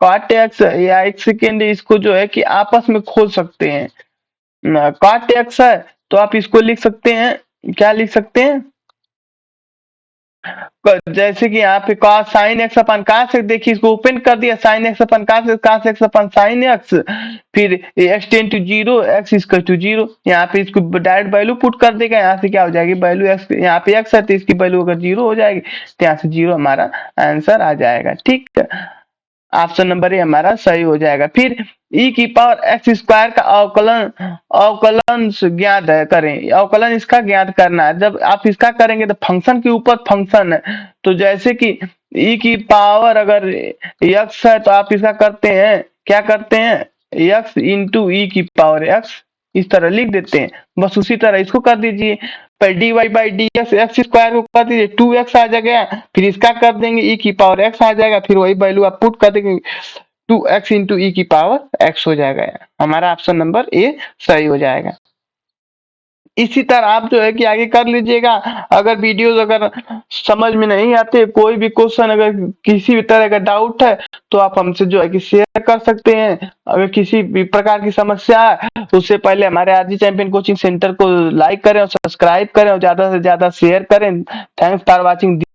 काट एक्स, या एक सेकेंड इसको जो है कि आपस में खोल सकते हैं, काट एक्स है तो आप इसको लिख सकते हैं, क्या लिख सकते हैं, जैसे कि यहाँ पे कॉस साइन एक्स अपन कास एक्स, देखिए इसको ओपन कर दिया, साइन एक्स अपन कास एक्स अपन साइन एक्स, फिर एक्स टेन टू 0 एक्स इसका टू 0, यहाँ पे इसको डायरेक्ट वैल्यू पुट कर देगा, यहाँ से क्या हो जाएगी वैल्यू एक्स, यहाँ पे एक्स है तो इसकी वैल्यू अगर 0 हो जाएगी तो यहाँ से 0 हमारा आंसर आ जाएगा, ठीक। ऑप्शन नंबर ए हमारा सही हो जाएगा। फिर ई की पावर एक्स स्क्वायर का अवकलन, अवकलन ज्ञात करें, अवकलन इसका ज्ञात करना है, जब आप इसका करेंगे तो फंक्शन के ऊपर फंक्शन है, तो जैसे कि ई की पावर अगर एक्स है तो आप इसका करते हैं, क्या करते हैं, एक्स इंटू ई की पावर एक्स, इस तरह लिख देते हैं, बस उसी तरह इसको कर दीजिए, पर d y by d x, x square को कर दीजिए 2x आ जाएगा, फिर इसका कर देंगे ई की पावर एक्स आ जाएगा, फिर वही वैल्यू आप पुट कर देंगे 2x इंटू ई की पावर एक्स हो जाएगा, हमारा ऑप्शन नंबर ए सही हो जाएगा। इसी तरह आप जो है कि आगे कर लीजिएगा। अगर वीडियोस अगर समझ में नहीं आते, कोई भी क्वेश्चन अगर किसी भी तरह का डाउट है तो आप हमसे जो है कि शेयर कर सकते हैं। अगर किसी भी प्रकार की समस्या है उससे पहले हमारे आरजी चैंपियन कोचिंग सेंटर को लाइक करें और सब्सक्राइब करें और ज्यादा से ज्यादा शेयर करें। Thanks for watching.